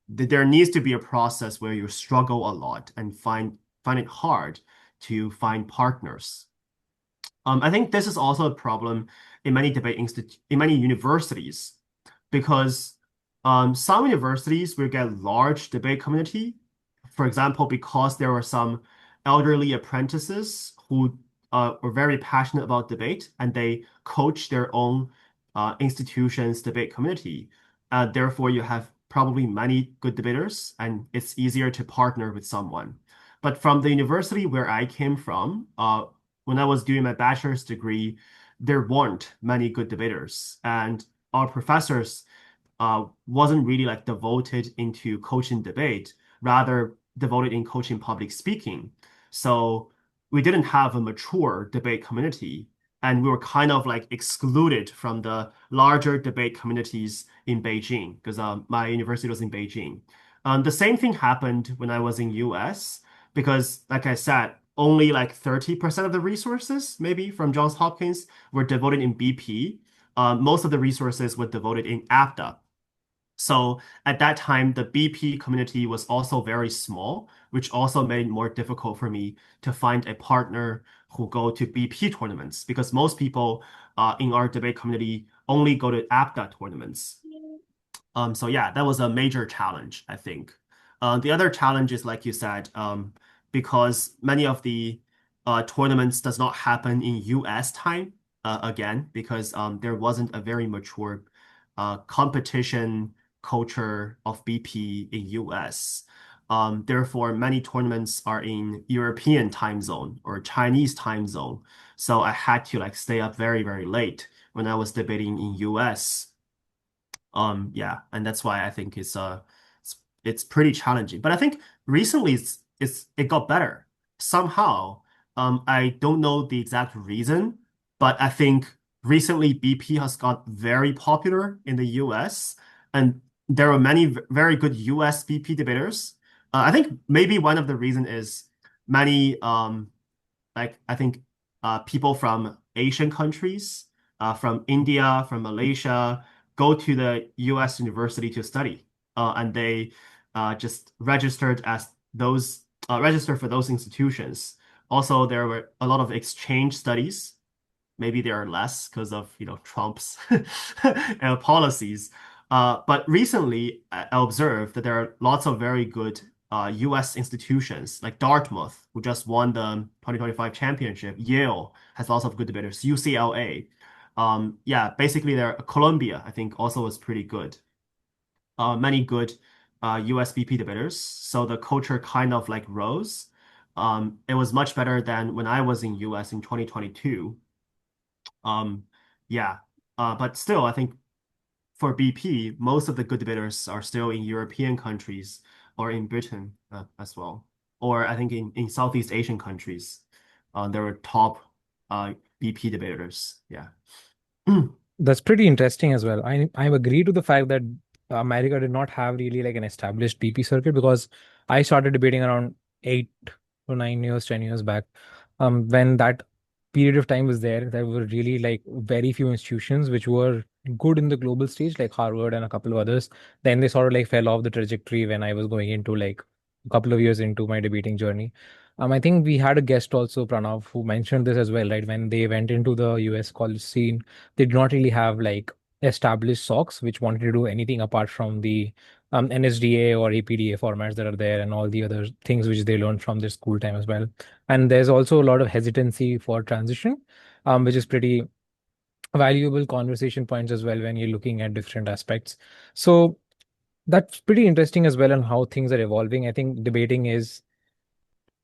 S2: There needs to be a process where you struggle a lot and find it hard to find partners. I think this is also a problem in many universities because some universities will get large debate community. For example, because there were some elderly apprentices who were very passionate about debate and they coach their own institution's debate community. Therefore, you have probably many good debaters, and it's easier to partner with someone. But from the university where I came from, when I was doing my bachelor's degree, there weren't many good debaters, and our professors wasn't really like devoted into coaching debate, rather devoted in coaching public speaking. So we didn't have a mature debate community, and we were kind of like excluded from the larger debate communities in Beijing because my university was in Beijing. The same thing happened when I was in US because, like I said, only like 30% of the resources, maybe from Johns Hopkins, were devoted in BP. Most of the resources were devoted in APDA. So at that time, the BP community was also very small, which also made it more difficult for me to find a partner who go to BP tournaments because most people in our debate community only go to APDA tournaments. So yeah, that was a major challenge, I think. The other challenge is, like you said, because many of the tournaments does not happen in US time, again, because there wasn't a very mature competition culture of BP in US. Therefore, many tournaments are in European time zone or Chinese time zone. So I had to like stay up very, very late when I was debating in US. Yeah, and that's why I think it's pretty challenging. But I think recently it got better somehow. I don't know the exact reason, but I think recently BP has got very popular in the US, and there are many very good US BP debaters. I think maybe one of the reason is many like I think people from Asian countries, from India, from Malaysia, go to the U.S. university to study, and they just registered for those institutions. Also, there were a lot of exchange studies. Maybe there are less because of Trump's policies. But recently, I observed that there are lots of very good US institutions like Dartmouth, who just won the 2025 championship. Yale has lots of good debaters. UCLA. Yeah, basically there Columbia, I think, also was pretty good. Many good USBP debaters. So the culture kind of like rose. It was much better than when I was in US in 2022. Um, yeah. But still, I think for BP, most of the good debaters are still in European countries or in Britain as well. Or I think in Southeast Asian countries, there were top BP debaters. Yeah.
S1: That's pretty interesting as well. I agree to the fact that America did not have really like an established BP circuit because I started debating around 8 or 9 years, 10 years back, when that period of time was there were really like very few institutions which were good in the global stage, like Harvard and a couple of others. Then they sort of like fell off the trajectory when I was going into like a couple of years into my debating journey. I think we had a guest also, Pranav, who mentioned this as well, right? When they went into the US college scene, they did not really have like established SOCs which wanted to do anything apart from the NSDA or APDA formats that are there and all the other things which they learned from their school time as well. And there's also a lot of hesitancy for transition, which is pretty valuable conversation points as well when you're looking at different aspects. So that's pretty interesting as well on how things are evolving. I think debating is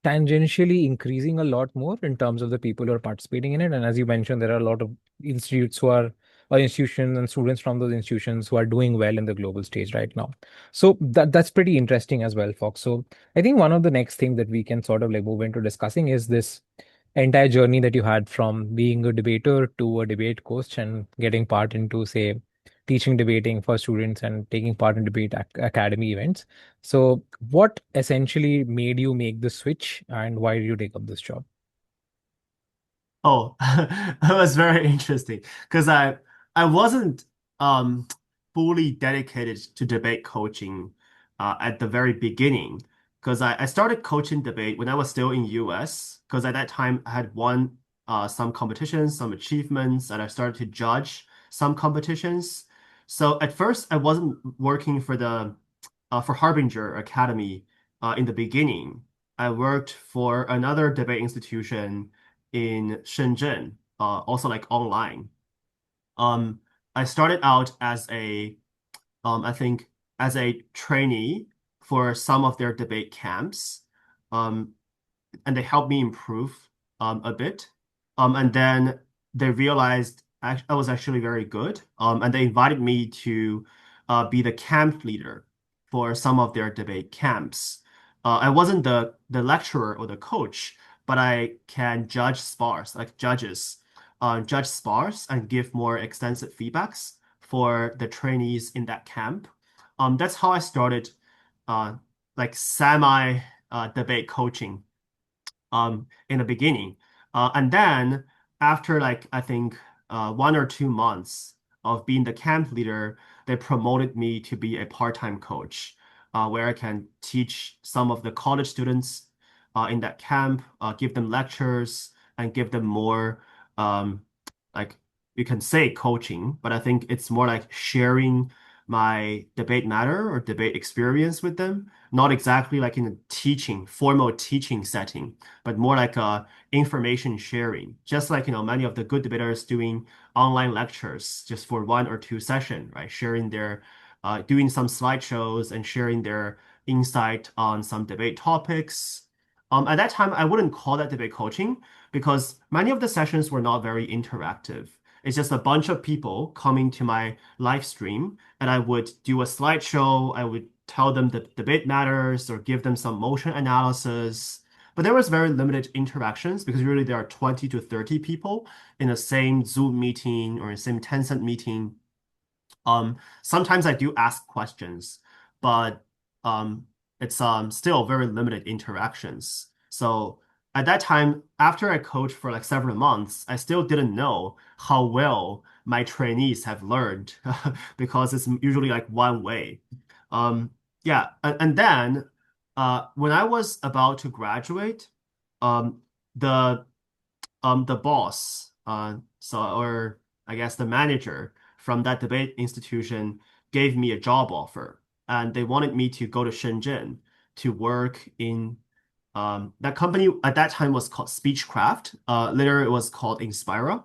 S1: tangentially increasing a lot more in terms of the people who are participating in it. And as you mentioned, there are a lot of institutes who are, or institutions and students from those institutions who are doing well in the global stage right now. So that's pretty interesting as well, Fox. So I think one of the next things that we can sort of like move into discussing is this entire journey that you had from being a debater to a debate coach and getting part into, say, teaching debating for students and taking part in debate academy events. So, what essentially made you make the switch, and why did you take up this job?
S2: Oh, that was very interesting because I wasn't um fully dedicated to debate coaching at the very beginning because I started coaching debate when I was still in US because at that time I had won some competitions, some achievements, and I started to judge some competitions. So at first I wasn't working for the for Harbinger Academy in the beginning. I worked for another debate institution in Shenzhen, also like online. Um, I started out as I think, as a trainee for some of their debate camps, um, and they helped me improve a bit. And then they realized I was actually very good, and they invited me to be the camp leader for some of their debate camps. I wasn't the lecturer or the coach, but I can judge spars, like judge spars and give more extensive feedbacks for the trainees in that camp. That's how I started uh, like semi debate coaching in the beginning. And then after like I think 1 or 2 months of being the camp leader, they promoted me to be a part-time coach, where I can teach some of the college students in that camp, give them lectures and give them more like you can say coaching, but I think it's more like sharing my debate matter or debate experience with them, not exactly like in a teaching, formal teaching setting, but more like information sharing. Just like, many of the good debaters doing online lectures just for 1 or 2 sessions, right? Sharing their, doing some slideshows and sharing their insight on some debate topics. At that time, I wouldn't call that debate coaching because many of the sessions were not very interactive. It's just a bunch of people coming to my live stream, and I would do a slideshow. I would tell them the debate matters or give them some motion analysis. But there was very limited interactions because really there are 20 to 30 people in the same Zoom meeting or the same Tencent meeting. Sometimes I do ask questions, but it's still very limited interactions. So at that time, after I coached for like several months, I still didn't know how well my trainees have learned because it's usually like one way. Um, yeah, and then when I was about to graduate, um, the the boss, or I guess the manager from that debate institution gave me a job offer, and they wanted me to go to Shenzhen to work in that company at that time was called Speechcraft. Later it was called Inspira.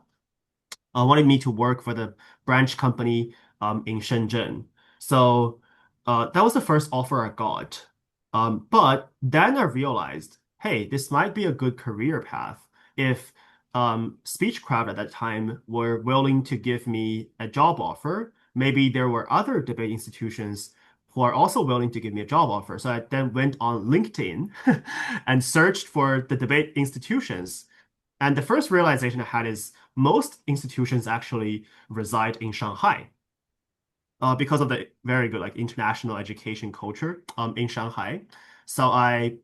S2: Wanted me to work for the branch company in Shenzhen. So that was the first offer I got. But then I realized, hey, this might be a good career path if Speechcraft at that time were willing to give me a job offer. Maybe there were other debate institutions who are also willing to give me a job offer. So I then went on LinkedIn and searched for the debate institutions. And the first realization I had is most institutions actually reside in Shanghai because of the very good like international education culture in Shanghai. So I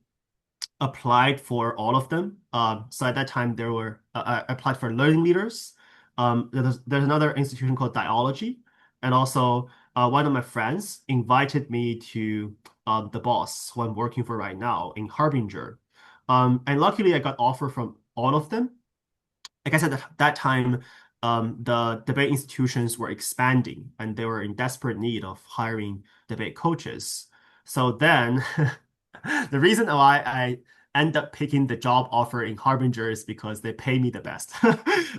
S2: applied for all of them. So at that time, there were I applied for learning leaders. There's another institution called Dialogy, and also one of my friends invited me to the boss who I'm working for right now in Harbinger. And luckily, I got offer from all of them. Like I said, at that time, the debate institutions were expanding and they were in desperate need of hiring debate coaches. So then, the reason why I end up picking the job offer in Harbinger is because they pay me the best.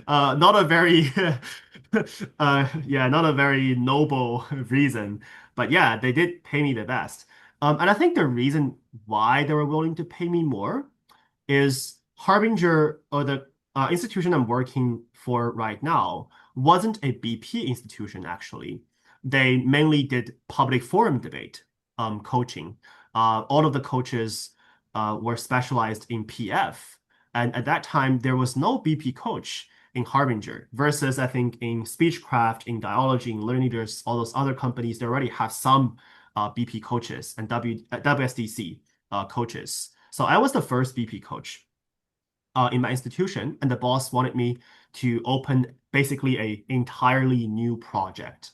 S2: Not a very, yeah, not a very noble reason, but yeah, they did pay me the best. And I think the reason why they were willing to pay me more is Harbinger or the institution I'm working for right now wasn't a BP institution, actually. They mainly did public forum debate coaching. All of the coaches were specialized in PF. And at that time, there was no BP coach in Harbinger versus I think in Speechcraft, in Dialogy, in Learning Leaders, all those other companies, they already have some BP coaches and WSDC coaches. So I was the first BP coach in my institution, and the boss wanted me to open basically a entirely new project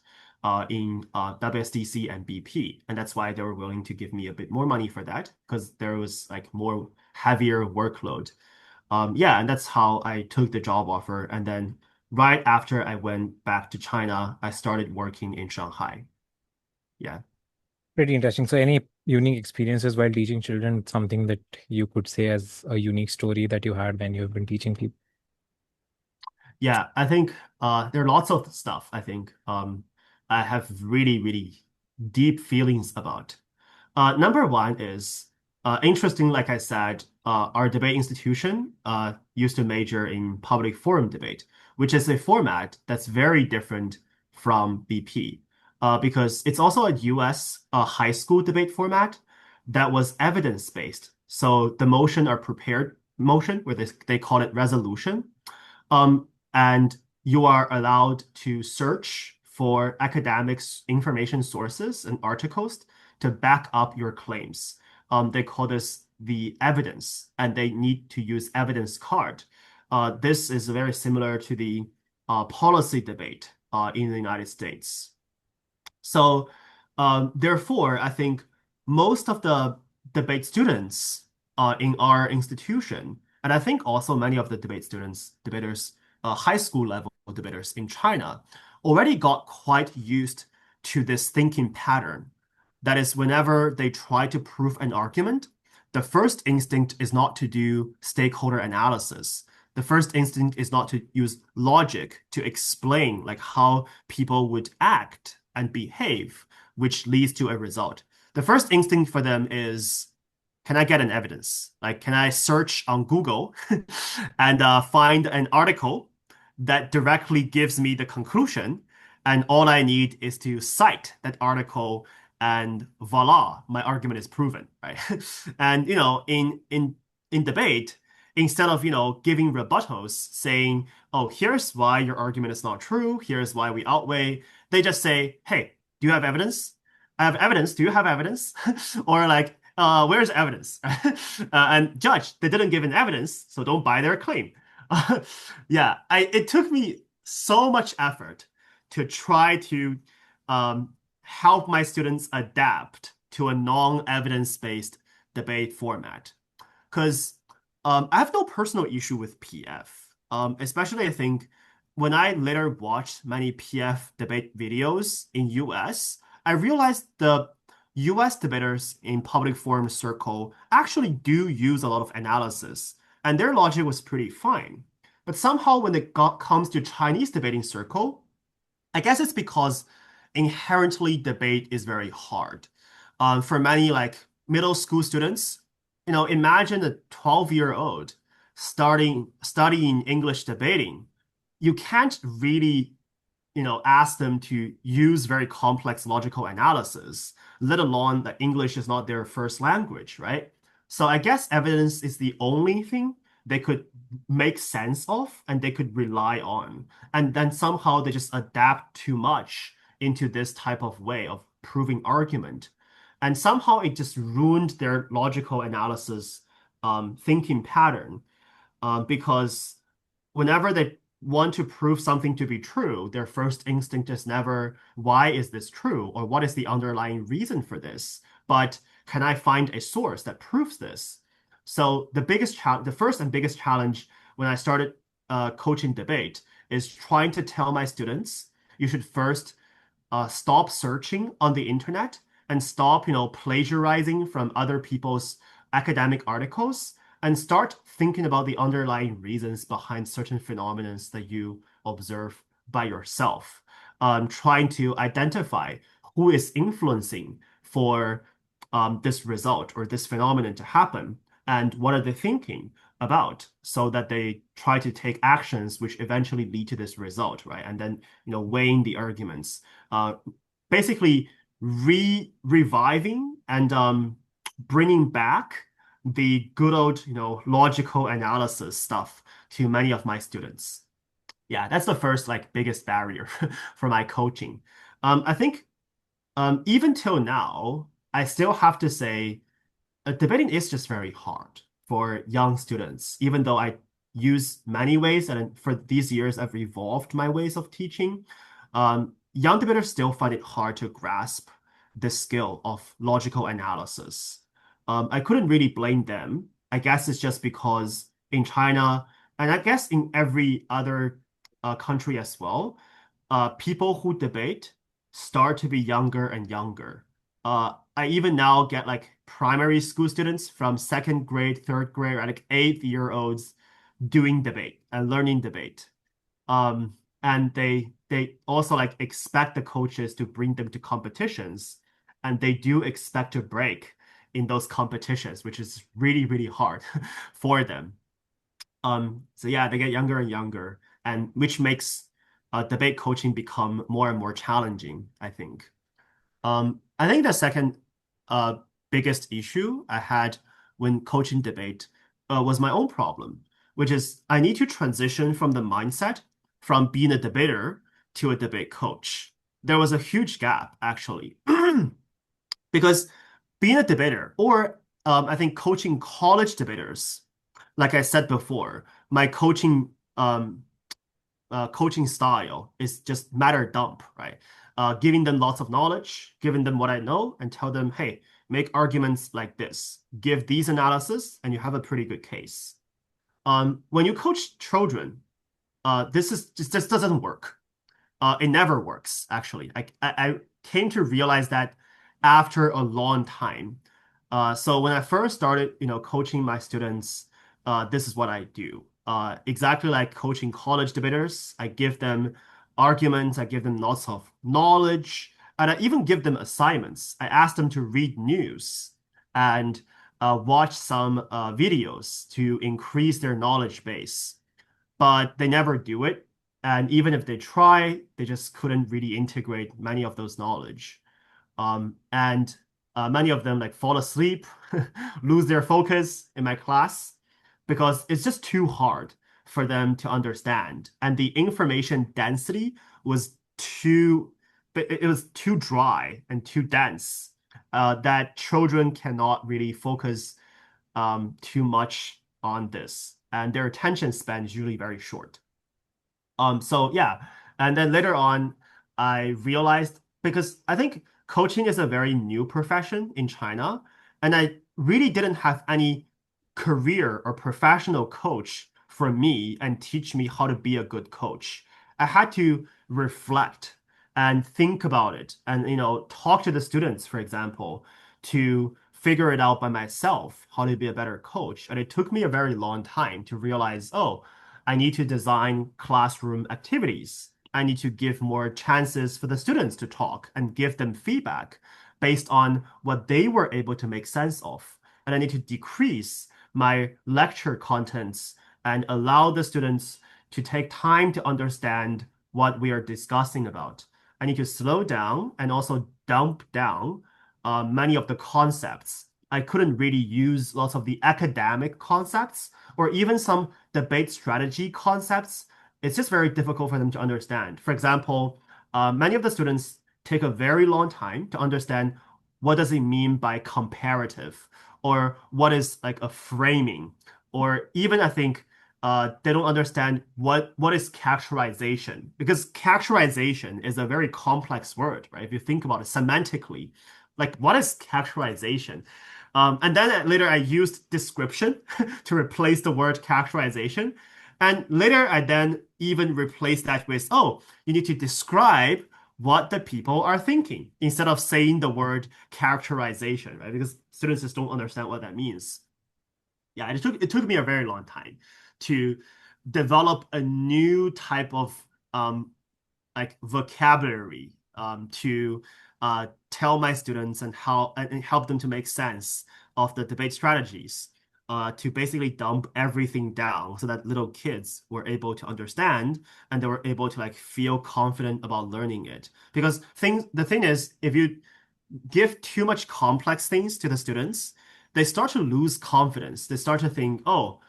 S2: in WSDC and BP, and that's why they were willing to give me a bit more money for that because there was like more heavier workload. Yeah, and that's how I took the job offer, and then right after I went back to China, I started working in Shanghai. Yeah.
S1: Pretty interesting. So, any unique experiences while teaching children, something that you could say as a unique story that you had when you've been teaching people?
S2: Yeah, I think there are lots of stuff I think I have really, really deep feelings about. Number one is interesting, like I said, our debate institution used to major in public forum debate, which is a format that's very different from BP because it's also a US high school debate format that was evidence-based. So the motion are prepared motion, where they call it resolution. And you are allowed to search for academics information sources and articles to back up your claims. They call this the evidence, and they need to use evidence card. This is very similar to the policy debate in the United States. So, therefore, I think most of the debate students in our institution, and I think also many of the debaters, high school level debaters in China, already got quite used to this thinking pattern. That is, whenever they try to prove an argument, the first instinct is not to do stakeholder analysis. The first instinct is not to use logic to explain like how people would act and behave, which leads to a result. The first instinct for them is, can I get an evidence? Like, can I search on Google and find an article that directly gives me the conclusion? And all I need is to cite that article, and voila, my argument is proven, right? And in debate, instead of giving rebuttals, saying, "Oh, here's why your argument is not true. Here's why we outweigh," they just say, "Hey, do you have evidence? I have evidence. Do you have evidence?" Or like, where's evidence? And judge, they didn't give an evidence, so don't buy their claim. Yeah, it took me so much effort to try to help my students adapt to a non-evidence-based debate format. Because I have no personal issue with PF. Especially I think when I later watched many PF debate videos in US, I realized the US debaters in public forum circle actually do use a lot of analysis, and their logic was pretty fine. But somehow when comes to Chinese debating circle, I guess it's because inherently debate is very hard. For many like middle school students, imagine a 12-year-old studying English debating. You can't really, ask them to use very complex logical analysis, let alone that English is not their first language, right? So I guess evidence is the only thing they could make sense of and they could rely on. And then somehow they just adapt too much into this type of way of proving argument. And somehow it just ruined their logical analysis thinking pattern, because whenever they want to prove something to be true, their first instinct is never, why is this true? Or what is the underlying reason for this? But can I find a source that proves this? So the first and biggest challenge when I started coaching debate is trying to tell my students, you should first stop searching on the internet and stop, plagiarizing from other people's academic articles and start thinking about the underlying reasons behind certain phenomena that you observe by yourself. Trying to identify who is influencing for this result or this phenomenon to happen and what are they thinking about so that they try to take actions which eventually lead to this result, right? And then, weighing the arguments, uh, basically reviving and bringing back the good old, logical analysis stuff to many of my students. Yeah, that's the first like biggest barrier for my coaching. I think even till now, I still have to say debating is just very hard for young students, even though I use many ways and for these years I've evolved my ways of teaching. Young debaters still find it hard to grasp the skill of logical analysis. I couldn't really blame them. I guess it's just because in China, and I guess in every other country as well, people who debate start to be younger and younger. I even now get like primary school students from second grade, third grade, or like 8-year-olds doing debate and learning debate. And they also like expect the coaches to bring them to competitions, and they do expect to break in those competitions, which is really, really hard for them. So yeah, they get younger and younger, and which makes debate coaching become more and more challenging, I think. I think the second uh, biggest issue I had when coaching debate was my own problem, which is I need to transition from the mindset from being a debater to a debate coach. There was a huge gap, actually, because being a debater, or I think coaching college debaters, like I said before, my coaching style is just matter dump, right? Giving them lots of knowledge, giving them what I know, and tell them, hey, make arguments like this, give these analysis, and you have a pretty good case. When you coach children, this doesn't work. It never works, actually. I came to realize that after a long time. So when I first started, coaching my students, this is what I do. Exactly like coaching college debaters, I give them arguments, I give them lots of knowledge, and I even give them assignments. I ask them to read news and watch some videos to increase their knowledge base, but they never do it. And even if they try, they just couldn't really integrate many of those knowledge. And many of them like fall asleep, lose their focus in my class because it's just too hard for them to understand. And the information density was it was too dry and too dense that children cannot really focus too much on this. And their attention span is usually very short. So yeah, and then later on, I realized because I think coaching is a very new profession in China, and I really didn't have any career or professional coach for me and teach me how to be a good coach. I had to reflect and think about it and talk to the students, for example, to figure it out by myself how to be a better coach. And it took me a very long time to realize, oh, I need to design classroom activities. I need to give more chances for the students to talk and give them feedback based on what they were able to make sense of. And I need to decrease my lecture contents and allow the students to take time to understand what we are discussing about. I need to slow down and also dump down many of the concepts. I couldn't really use lots of the academic concepts or even some debate strategy concepts. It's just very difficult for them to understand. For example, many of the students take a very long time to understand what does it mean by comparative, or what is like a framing, or even I think they don't understand what is characterization, because characterization is a very complex word, right? If you think about it semantically, like what is characterization? And then later I used description to replace the word characterization. And later I then even replaced that with, oh, you need to describe what the people are thinking instead of saying the word characterization, right? Because students just don't understand what that means. Yeah, it took me a very long time to develop a new type of um, like vocabulary to tell my students and help them to make sense of the debate strategies, to basically dump everything down so that little kids were able to understand and they were able to like feel confident about learning it. Because the thing is, if you give too much complex things to the students, they start to lose confidence. They start to think, oh,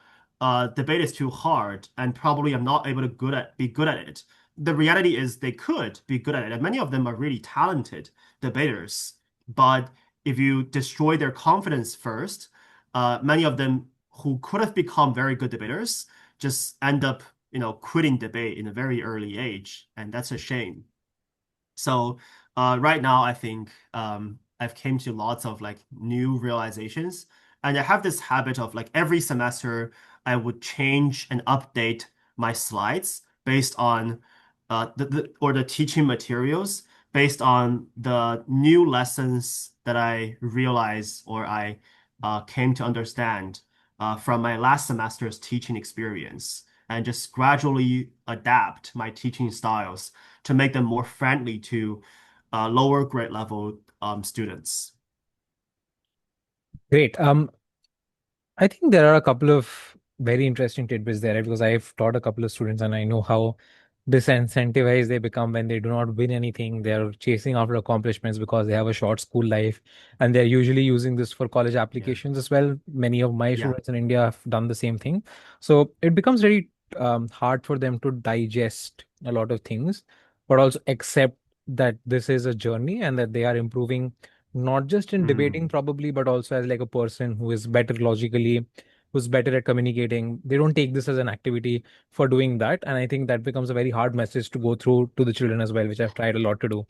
S2: debate is too hard, and probably I'm not able to be good at it. The reality is they could be good at it, and many of them are really talented debaters. But if you destroy their confidence first, many of them who could have become very good debaters just end up, quitting debate in a very early age, and that's a shame. So right now, I think I've came to lots of like new realizations, and I have this habit of like every semester I would change and update my slides based on the teaching materials based on the new lessons that I realized or I came to understand from my last semester's teaching experience, and just gradually adapt my teaching styles to make them more friendly to lower grade level students.
S1: Great. I think there are a couple of very interesting tidbits there, right? Because I've taught a couple of students and I know how disincentivized they become when they do not win anything. They're chasing after accomplishments because they have a short school life, and they're usually using this for college
S2: Yeah,
S1: applications as well. Many of my
S2: yeah.
S1: students in India have done the same thing. So it becomes very hard for them to digest a lot of things, but also accept that this is a journey and that they are improving not just in debating
S2: Mm,
S1: probably, but also as like a person who is better logically, who's better at communicating. They don't take this as an activity for doing that, and I think that becomes a very hard message to go through to the children as well, which I've tried a lot to do.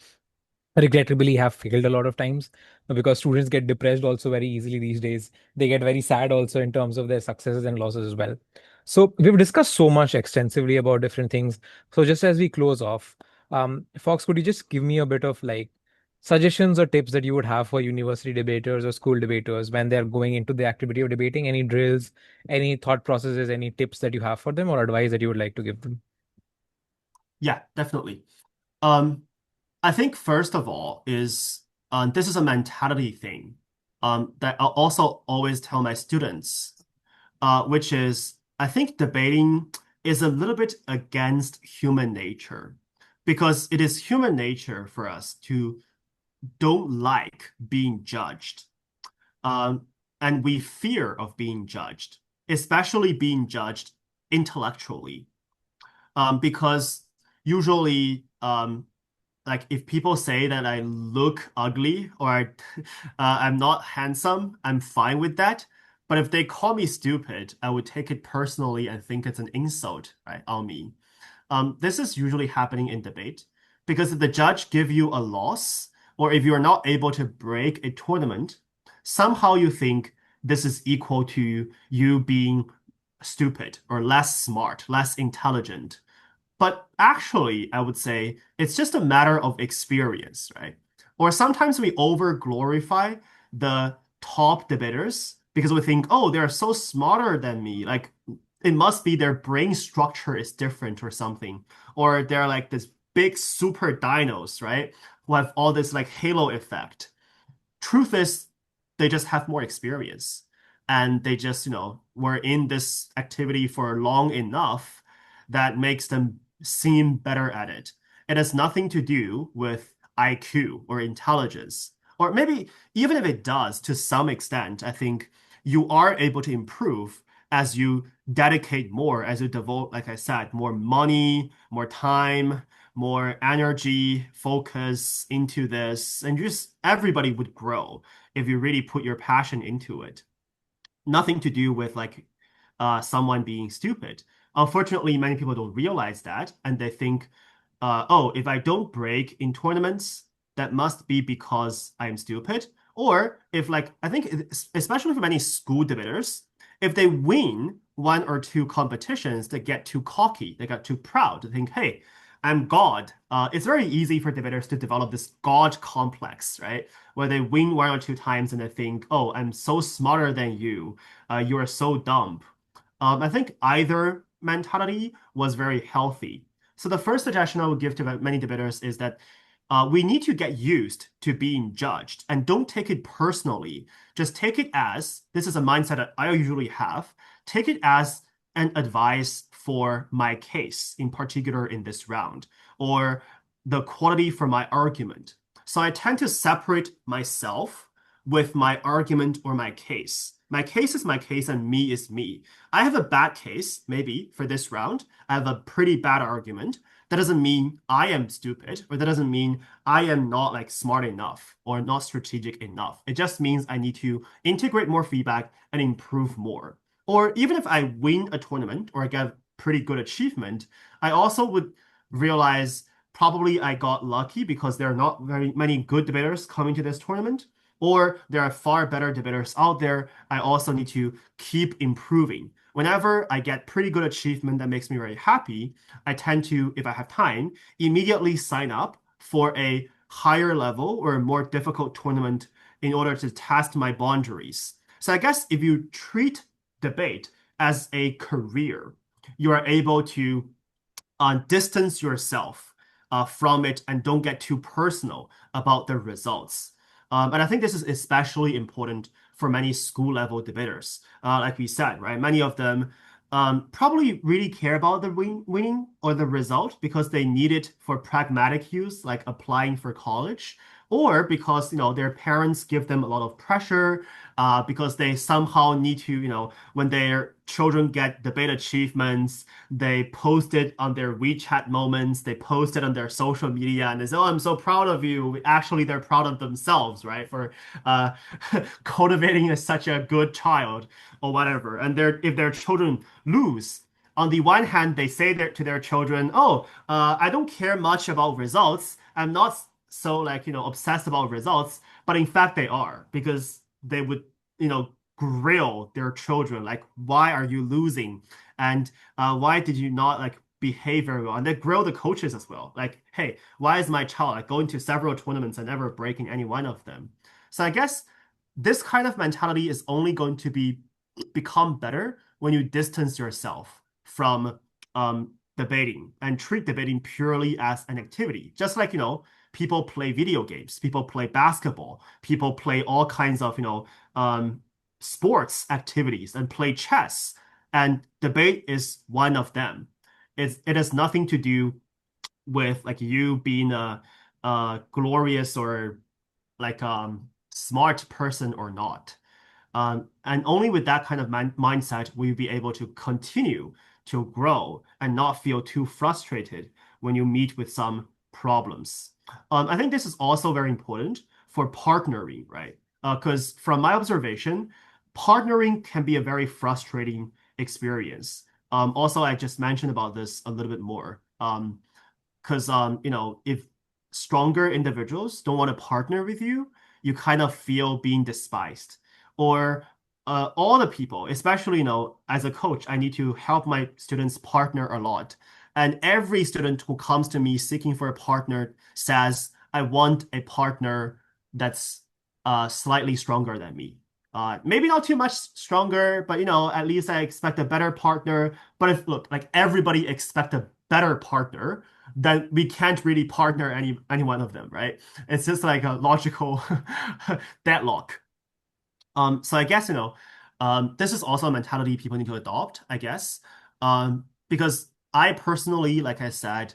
S1: Regrettably have failed a lot of times, because students get depressed also very easily these days. They get very sad also in terms of their successes and losses as well. So we've discussed so much extensively about different things. So just as we close off, Fox, could you just give me a bit of like suggestions or tips that you would have for university debaters or school debaters when they're going into the activity of debating? Any drills, any thought processes, any tips that you have for them, or advice that you would like to give them?
S2: yeah, definitely. Um, I think first of all is this is a mentality thing that I also always tell my students, which is I think debating is a little bit against human nature, because it is human nature for us to don't like being judged. Um, and we fear of being judged, especially being judged intellectually. Because usually, like if people say that I look ugly or I'm not handsome, I'm fine with that. But if they call me stupid, I would take it personally and think it's an insult, right, on me. This is usually happening in debate, because if the judge give you a loss, or if you are not able to break a tournament, somehow you think this is equal to you being stupid or less smart, less intelligent. But actually, I would say it's just a matter of experience, right? Or sometimes we over glorify the top debaters because we think, oh, they're so smarter than me. Like it must be their brain structure is different or something. Or they're like this big super dinos, right? Who have all this like halo effect. Truth is, they just have more experience, and they just, were in this activity for long enough that makes them seem better at it. It has nothing to do with IQ or intelligence. Or maybe even if it does to some extent, I think you are able to improve as you dedicate more, as you devote, like I said, more money, more time, more energy, focus into this, and just everybody would grow if you really put your passion into it. nothing to do with like someone being stupid. Unfortunately, many people don't realize that, and they think, oh, if I don't break in tournaments, that must be because I'm stupid. Or if like I think especially for many school debaters, if they win one or two competitions, they get too cocky, they get too proud, they think, hey, I'm God. It's very easy for debaters to develop this God complex, right? Where they win one or two times and they think, oh, I'm so smarter than you. You are so dumb. I think either mentality was very healthy. So the first suggestion I would give to many debaters is that we need to get used to being judged and don't take it personally. Just take it as this is a mindset that I usually have. Take it as an advice for my case, in particular in this round, or the quality for my argument. So I tend to separate myself with my argument or my case. My case is my case and me is me. I have a bad case, maybe for this round. I have a pretty bad argument. That doesn't mean I am stupid, or that doesn't mean I am not like smart enough or not strategic enough. It just means I need to integrate more feedback and improve more. Or even if I win a tournament or I get a pretty good achievement, I also would realize probably I got lucky because there are not very many good debaters coming to this tournament, or there are far better debaters out there. I also need to keep improving. Whenever I get pretty good achievement that makes me very happy, I tend to, if I have time, immediately sign up for a higher level or a more difficult tournament in order to test my boundaries. So I guess if you treat debate as a career, you are able to distance yourself from it and don't get too personal about the results. And I think this is especially important for many school level debaters. Like we said, right? Many of them probably really care about the winning or the result because they need it for pragmatic use, like applying for college, or because their parents give them a lot of pressure, because they somehow need to, when their children get debate achievements, they post it on their WeChat moments, they post it on their social media, and they say, "Oh, I'm so proud of you." Actually, they're proud of themselves, right, for uh, cultivating such a good child or whatever. And if their children lose, on the one hand, they say to their children, "Oh, I don't care much about results. I'm not so like obsessed about results." But in fact, they are because they would grill their children like, "Why are you losing? And why did you not like behave very well?" And they grill the coaches as well. Like, "Hey, why is my child like going to several tournaments and never breaking any one of them?" So I guess this kind of mentality is only going to become better when you distance yourself from debating and treat debating purely as an activity. Just like, people play video games, people play basketball, people play all kinds of, sports activities and play chess. And debate is one of them. It has nothing to do with like you being a glorious or like smart person or not. And only with that kind of mindset will you be able to continue to grow and not feel too frustrated when you meet with some problems. I think this is also very important for partnering, right? Because from my observation, partnering can be a very frustrating experience. Also, I just mentioned about this a little bit more. Because if stronger individuals don't want to partner with you, you kind of feel being despised. Or all the people, especially as a coach, I need to help my students partner a lot. And every student who comes to me seeking for a partner says, "I want a partner that's slightly stronger than me." Maybe not too much stronger, but at least I expect a better partner. But if look, like everybody expect a better partner, then we can't really partner any one of them, right? It's just like a logical deadlock. So I guess, this is also a mentality people need to adopt, I guess. Because I personally, like I said,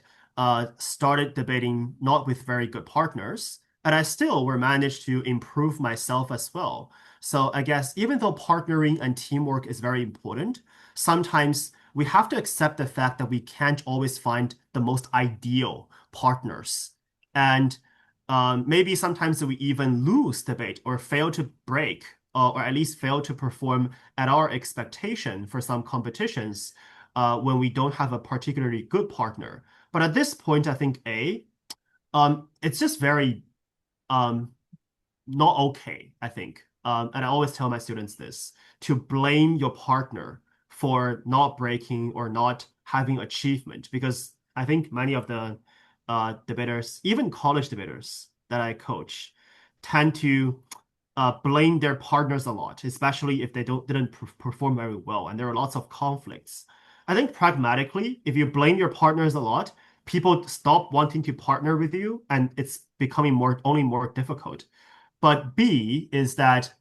S2: started debating not with very good partners, and I still were managed to improve myself as well. So I guess even though partnering and teamwork is very important, sometimes we have to accept the fact that we can't always find the most ideal partners. And maybe sometimes we even lose debate or fail to break or at least fail to perform at our expectation for some competitions when we don't have a particularly good partner. But at this point, I think it's just very um, not okay, I think. And I always tell my students this, to blame your partner for not breaking or not having achievement, because I think many of the debaters, even college debaters that I coach, tend to blame their partners a lot, especially if they didn't perform very well, and there are lots of conflicts. I think pragmatically, if you blame your partners a lot, people stop wanting to partner with you, and it's becoming only more difficult. But B is that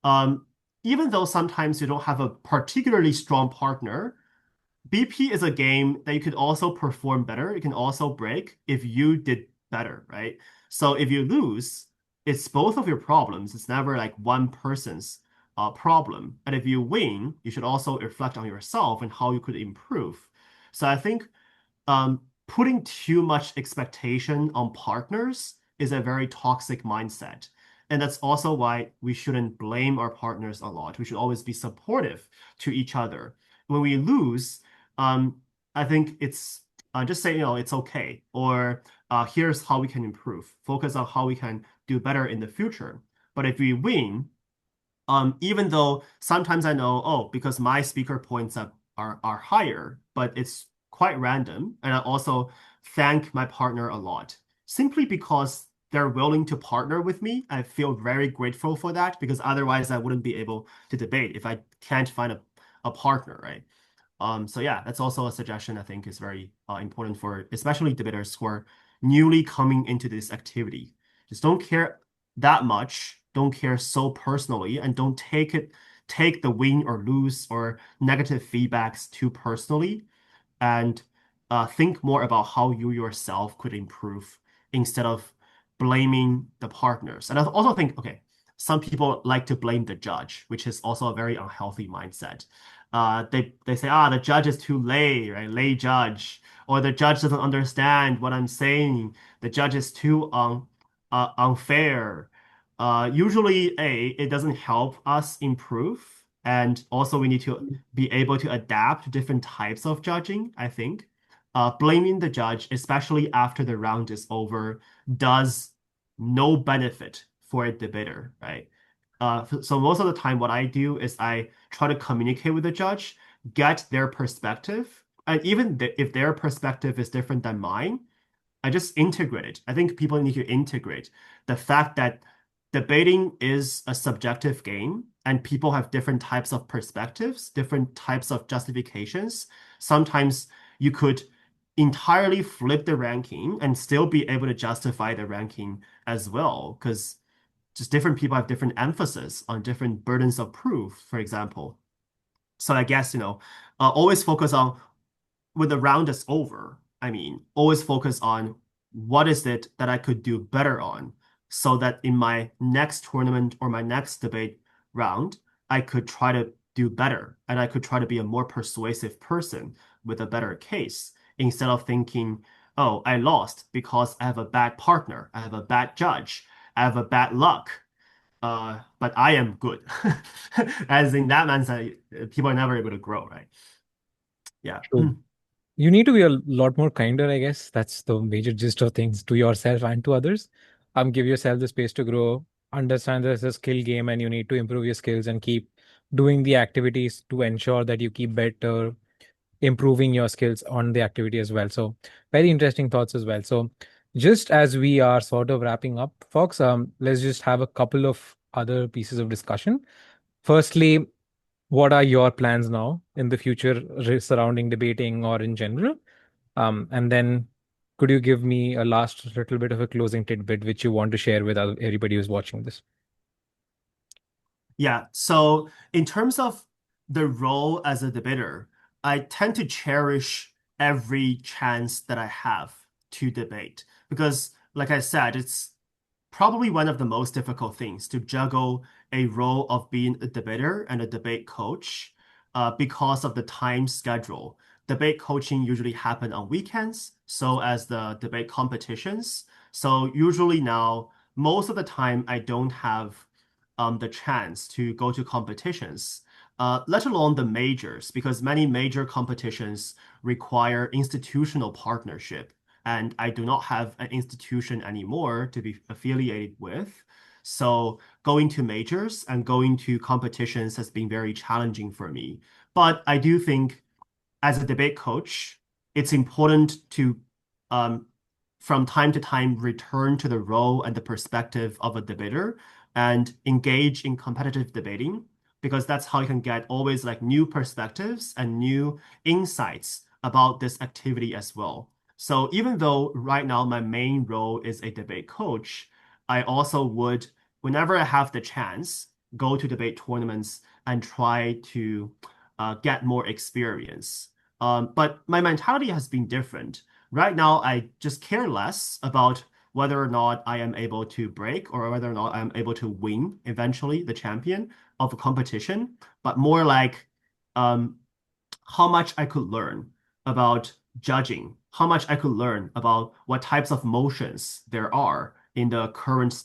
S2: um, even though sometimes you don't have a particularly strong partner, BP is a game that you could also perform better. It can also break if you did better, right? So if you lose, it's both of your problems. It's never like one person's problem. And if you win, you should also reflect on yourself and how you could improve. So I think putting too much expectation on partners is a very toxic mindset. And that's also why we shouldn't blame our partners a lot. We should always be supportive to each other. When we lose, um, I think it's just say, it's okay, or here's how we can improve. Focus on how we can do better in the future. But if we win, even though sometimes I know, oh, because my speaker points are higher, but it's quite random. And I also thank my partner a lot simply because they're willing to partner with me. I feel very grateful for that because otherwise I wouldn't be able to debate if I can't find a partner, right? So yeah, that's also a suggestion I think is very important for especially debaters who are newly coming into this activity. Just don't care that much, don't care so personally, and don't take the win or lose or negative feedbacks too personally, and think more about how you yourself could improve instead of blaming the partners. And I also think, okay, some people like to blame the judge, which is also a very unhealthy mindset. They say, the judge is too lay, right? Lay judge, or the judge doesn't understand what I'm saying. The judge is too unfair. Usually, it doesn't help us improve, and also we need to be able to adapt to different types of judging, I think. Blaming the judge, especially after the round is over, does no benefit for a debater, right? So most of the time, what I do is I try to communicate with the judge, get their perspective, and even if their perspective is different than mine, I just integrate it. I think people need to integrate the fact that debating is a subjective game and people have different types of perspectives, different types of justifications. Sometimes you could entirely flip the ranking and still be able to justify the ranking as well, because just different people have different emphasis on different burdens of proof, for example. So I guess, always focus on when the round is over, I mean, always focus on what is it that I could do better on so that in my next tournament or my next debate round, I could try to do better and I could try to be a more persuasive person with a better case instead of thinking, oh, I lost because I have a bad partner, I have a bad judge, I have a bad luck. But I am good. As in that mindset, people are never able to grow, right? Yeah.
S1: True. You need to be a lot more kinder, I guess. That's the major gist of things to yourself and to others. Give yourself the space to grow. Understand this is a skill game and you need to improve your skills and keep doing the activities to ensure that you keep better, improving your skills on the activity as well. So, very interesting thoughts as well. So, just as we are sort of wrapping up, Fox, let's just have a couple of other pieces of discussion. Firstly, what are your plans now in the future surrounding debating or in general? And then could you give me a last little bit of a closing tidbit which you want to share with everybody who's watching this?
S2: Yeah, so in terms of the role as a debater, I tend to cherish every chance that I have to debate because, like I said, it's probably one of the most difficult things to juggle a role of being a debater and a debate coach because of the time schedule. Debate coaching usually happen on weekends, so as the debate competitions. So usually now, most of the time, I don't have the chance to go to competitions, let alone the majors, because many major competitions require institutional partnership. And I do not have an institution anymore to be affiliated with. So going to majors and going to competitions has been very challenging for me. But I do think as a debate coach, it's important to, um, from time to time, return to the role and the perspective of a debater and engage in competitive debating, because that's how you can get always like new perspectives and new insights about this activity as well. So even though right now my main role is a debate coach, I also would, whenever I have the chance, go to debate tournaments and try to get more experience. But my mentality has been different. Right now, I just care less about whether or not I am able to break or whether or not I'm able to win eventually the champion of a competition, but more like um, how much I could learn about judging, how much I could learn about what types of motions there are in the current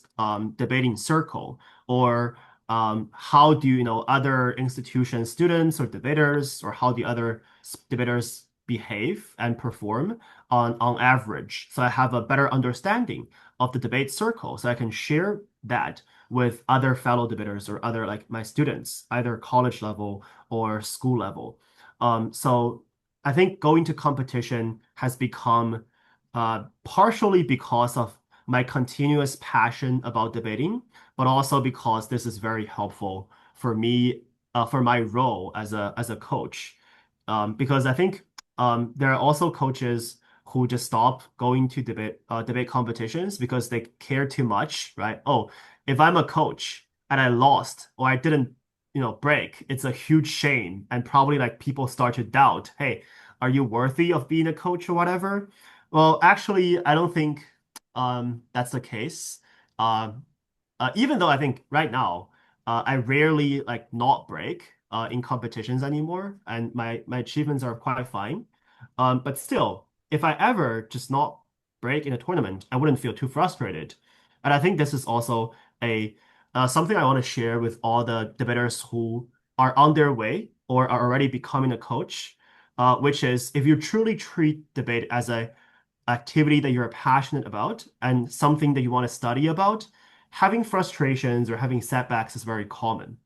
S2: debating circle, or how do other institution students or debaters, or how the other debaters behave and perform on average. So I have a better understanding of the debate circle, so I can share that with other fellow debaters or other like my students, either college level or school level. So I think going to competition has become partially because of my continuous passion about debating, but also because this is very helpful for me for my role as a coach. Because I think there are also coaches who just stop going to debate competitions because they care too much, right? Oh, if I'm a coach and I lost or I didn't break, it's a huge shame. And probably like people start to doubt, hey, are you worthy of being a coach or whatever? Well, actually, I don't think that's the case. Um, Even though I think right now, I rarely like not break in competitions anymore, and my achievements are quite fine. But still, if I ever just not break in a tournament, I wouldn't feel too frustrated. And I think this is also a something I want to share with all the debaters who are on their way or are already becoming a coach, which is if you truly treat debate as a activity that you're passionate about and something that you want to study about, having frustrations or having setbacks is very common.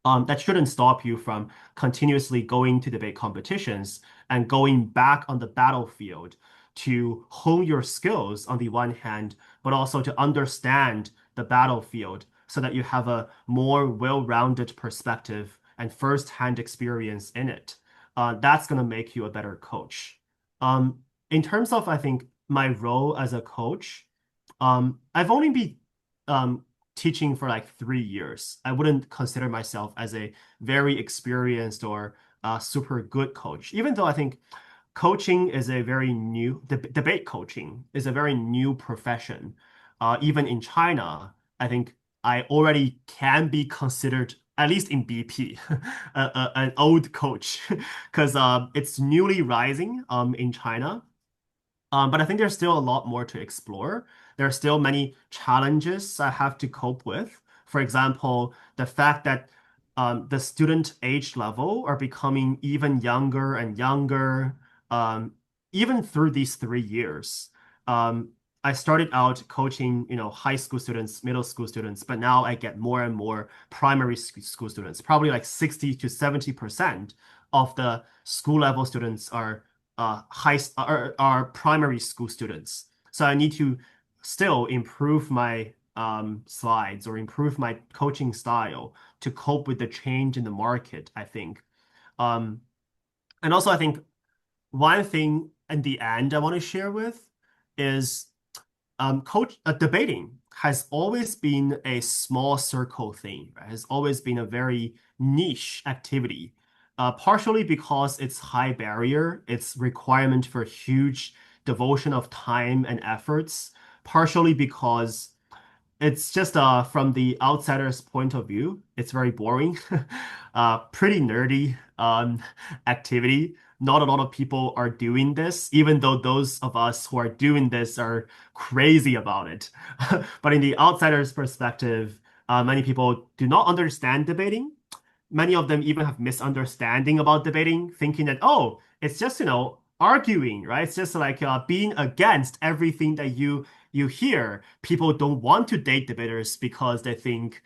S2: That shouldn't stop you from continuously going to debate competitions and going back on the battlefield to hone your skills on the one hand, but also to understand the battlefield so that you have a more well-rounded perspective and first-hand experience in it. That's going to make you a better coach. Um, in terms of, I think, my role as a coach, I've only been um, teaching for like 3 years. I wouldn't consider myself as a very experienced or super good coach, even though I think coaching is a very new, debate coaching is a very new profession. Even in China, I think I already can be considered, at least in BP, an old coach, because it's newly rising in China. But I think there's still a lot more to explore. There are still many challenges I have to cope with. For example, the fact that the student age level are becoming even younger and younger, even through these 3 years. Um, I started out coaching, high school students, middle school students, but now I get more and more primary school students. Probably like 60 to 70% of the school level students are primary school students. So I need to still improve my slides or improve my coaching style to cope with the change in the market, I think. Um, and also, I think one thing in the end I want to share with is coach debating has always been a small circle thing, right? Has always been a very niche activity, partially because it's high barrier, it's requirement for huge devotion of time and efforts, partially because it's just from the outsider's point of view, it's very boring, pretty nerdy activity. Not a lot of people are doing this, even though those of us who are doing this are crazy about it. But in the outsider's perspective, Many people do not understand debating. Many of them even have misunderstanding about debating, thinking that, oh, it's just, arguing, right? It's just like being against everything that you hear. People don't want to date debaters because they think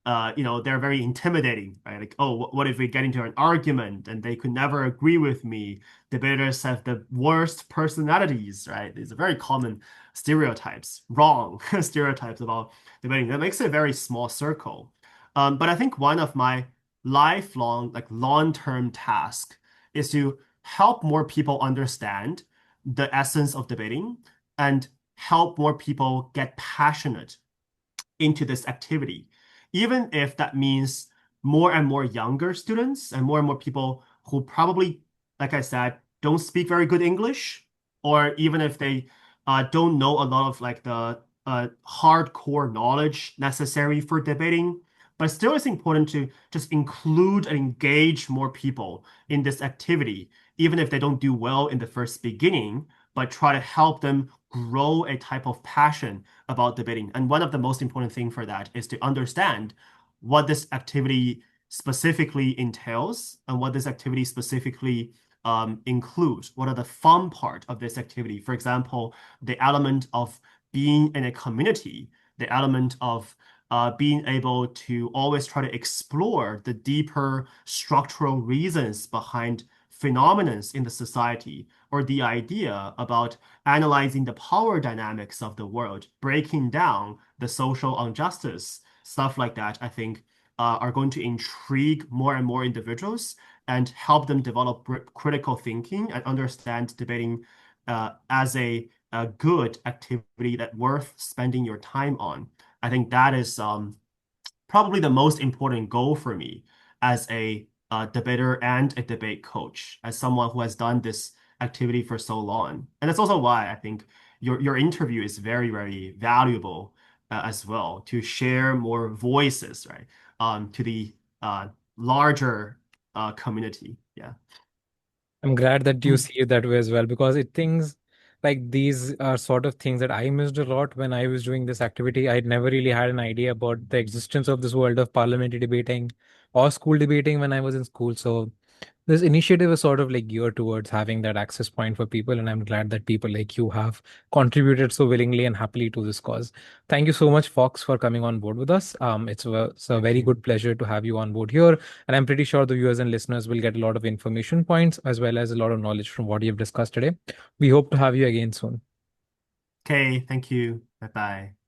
S2: they're very intimidating, right? Like, oh, what if we get into an argument and they could never agree with me? Debaters have the worst personalities, right? These are very common stereotypes, wrong stereotypes about debating. That makes it a very small circle. But I think one of my lifelong, like long-term task is to help more people understand the essence of debating and help more people get passionate into this activity, even if that means more and more younger students and more people who probably, like I said, don't speak very good English, or even if they don't know a lot of like the hardcore knowledge necessary for debating. But still, it's important to just include and engage more people in this activity, even if they don't do well in the first beginning, but try to help them grow a type of passion about debating. And one of the most important thing for that is to understand what this activity specifically entails and what this activity specifically includes. What are the fun part of this activity? For example, the element of being in a community, the element of being able to always try to explore the deeper structural reasons behind phenomena in the society, or the idea about analyzing the power dynamics of the world, breaking down the social injustice, stuff like that, I think are going to intrigue more and more individuals and help them develop critical thinking and understand debating as a good activity that worth spending your time on. I think that is probably the most important goal for me as a debater and a debate coach, as someone who has done this activity for so long. And that's also why I think your interview is very, very valuable as well, to share more voices, right, to the larger community. Yeah.
S1: I'm glad that you see it that way as well, because it things like these are sort of things that I missed a lot when I was doing this activity. I'd never really had an idea about the existence of this world of parliamentary debating or school debating when I was in school. So this initiative is sort of like geared towards having that access point for people, and I'm glad that people like you have contributed so willingly and happily to this cause. Thank you so much, Fox, for coming on board with us. It's a
S2: Thank
S1: very
S2: you.
S1: good pleasure to have you on board here, and I'm pretty sure the viewers and listeners will get a lot of information points as well as a lot of knowledge from what you've discussed today. We hope to have you again soon.
S2: Okay, thank you. Bye bye.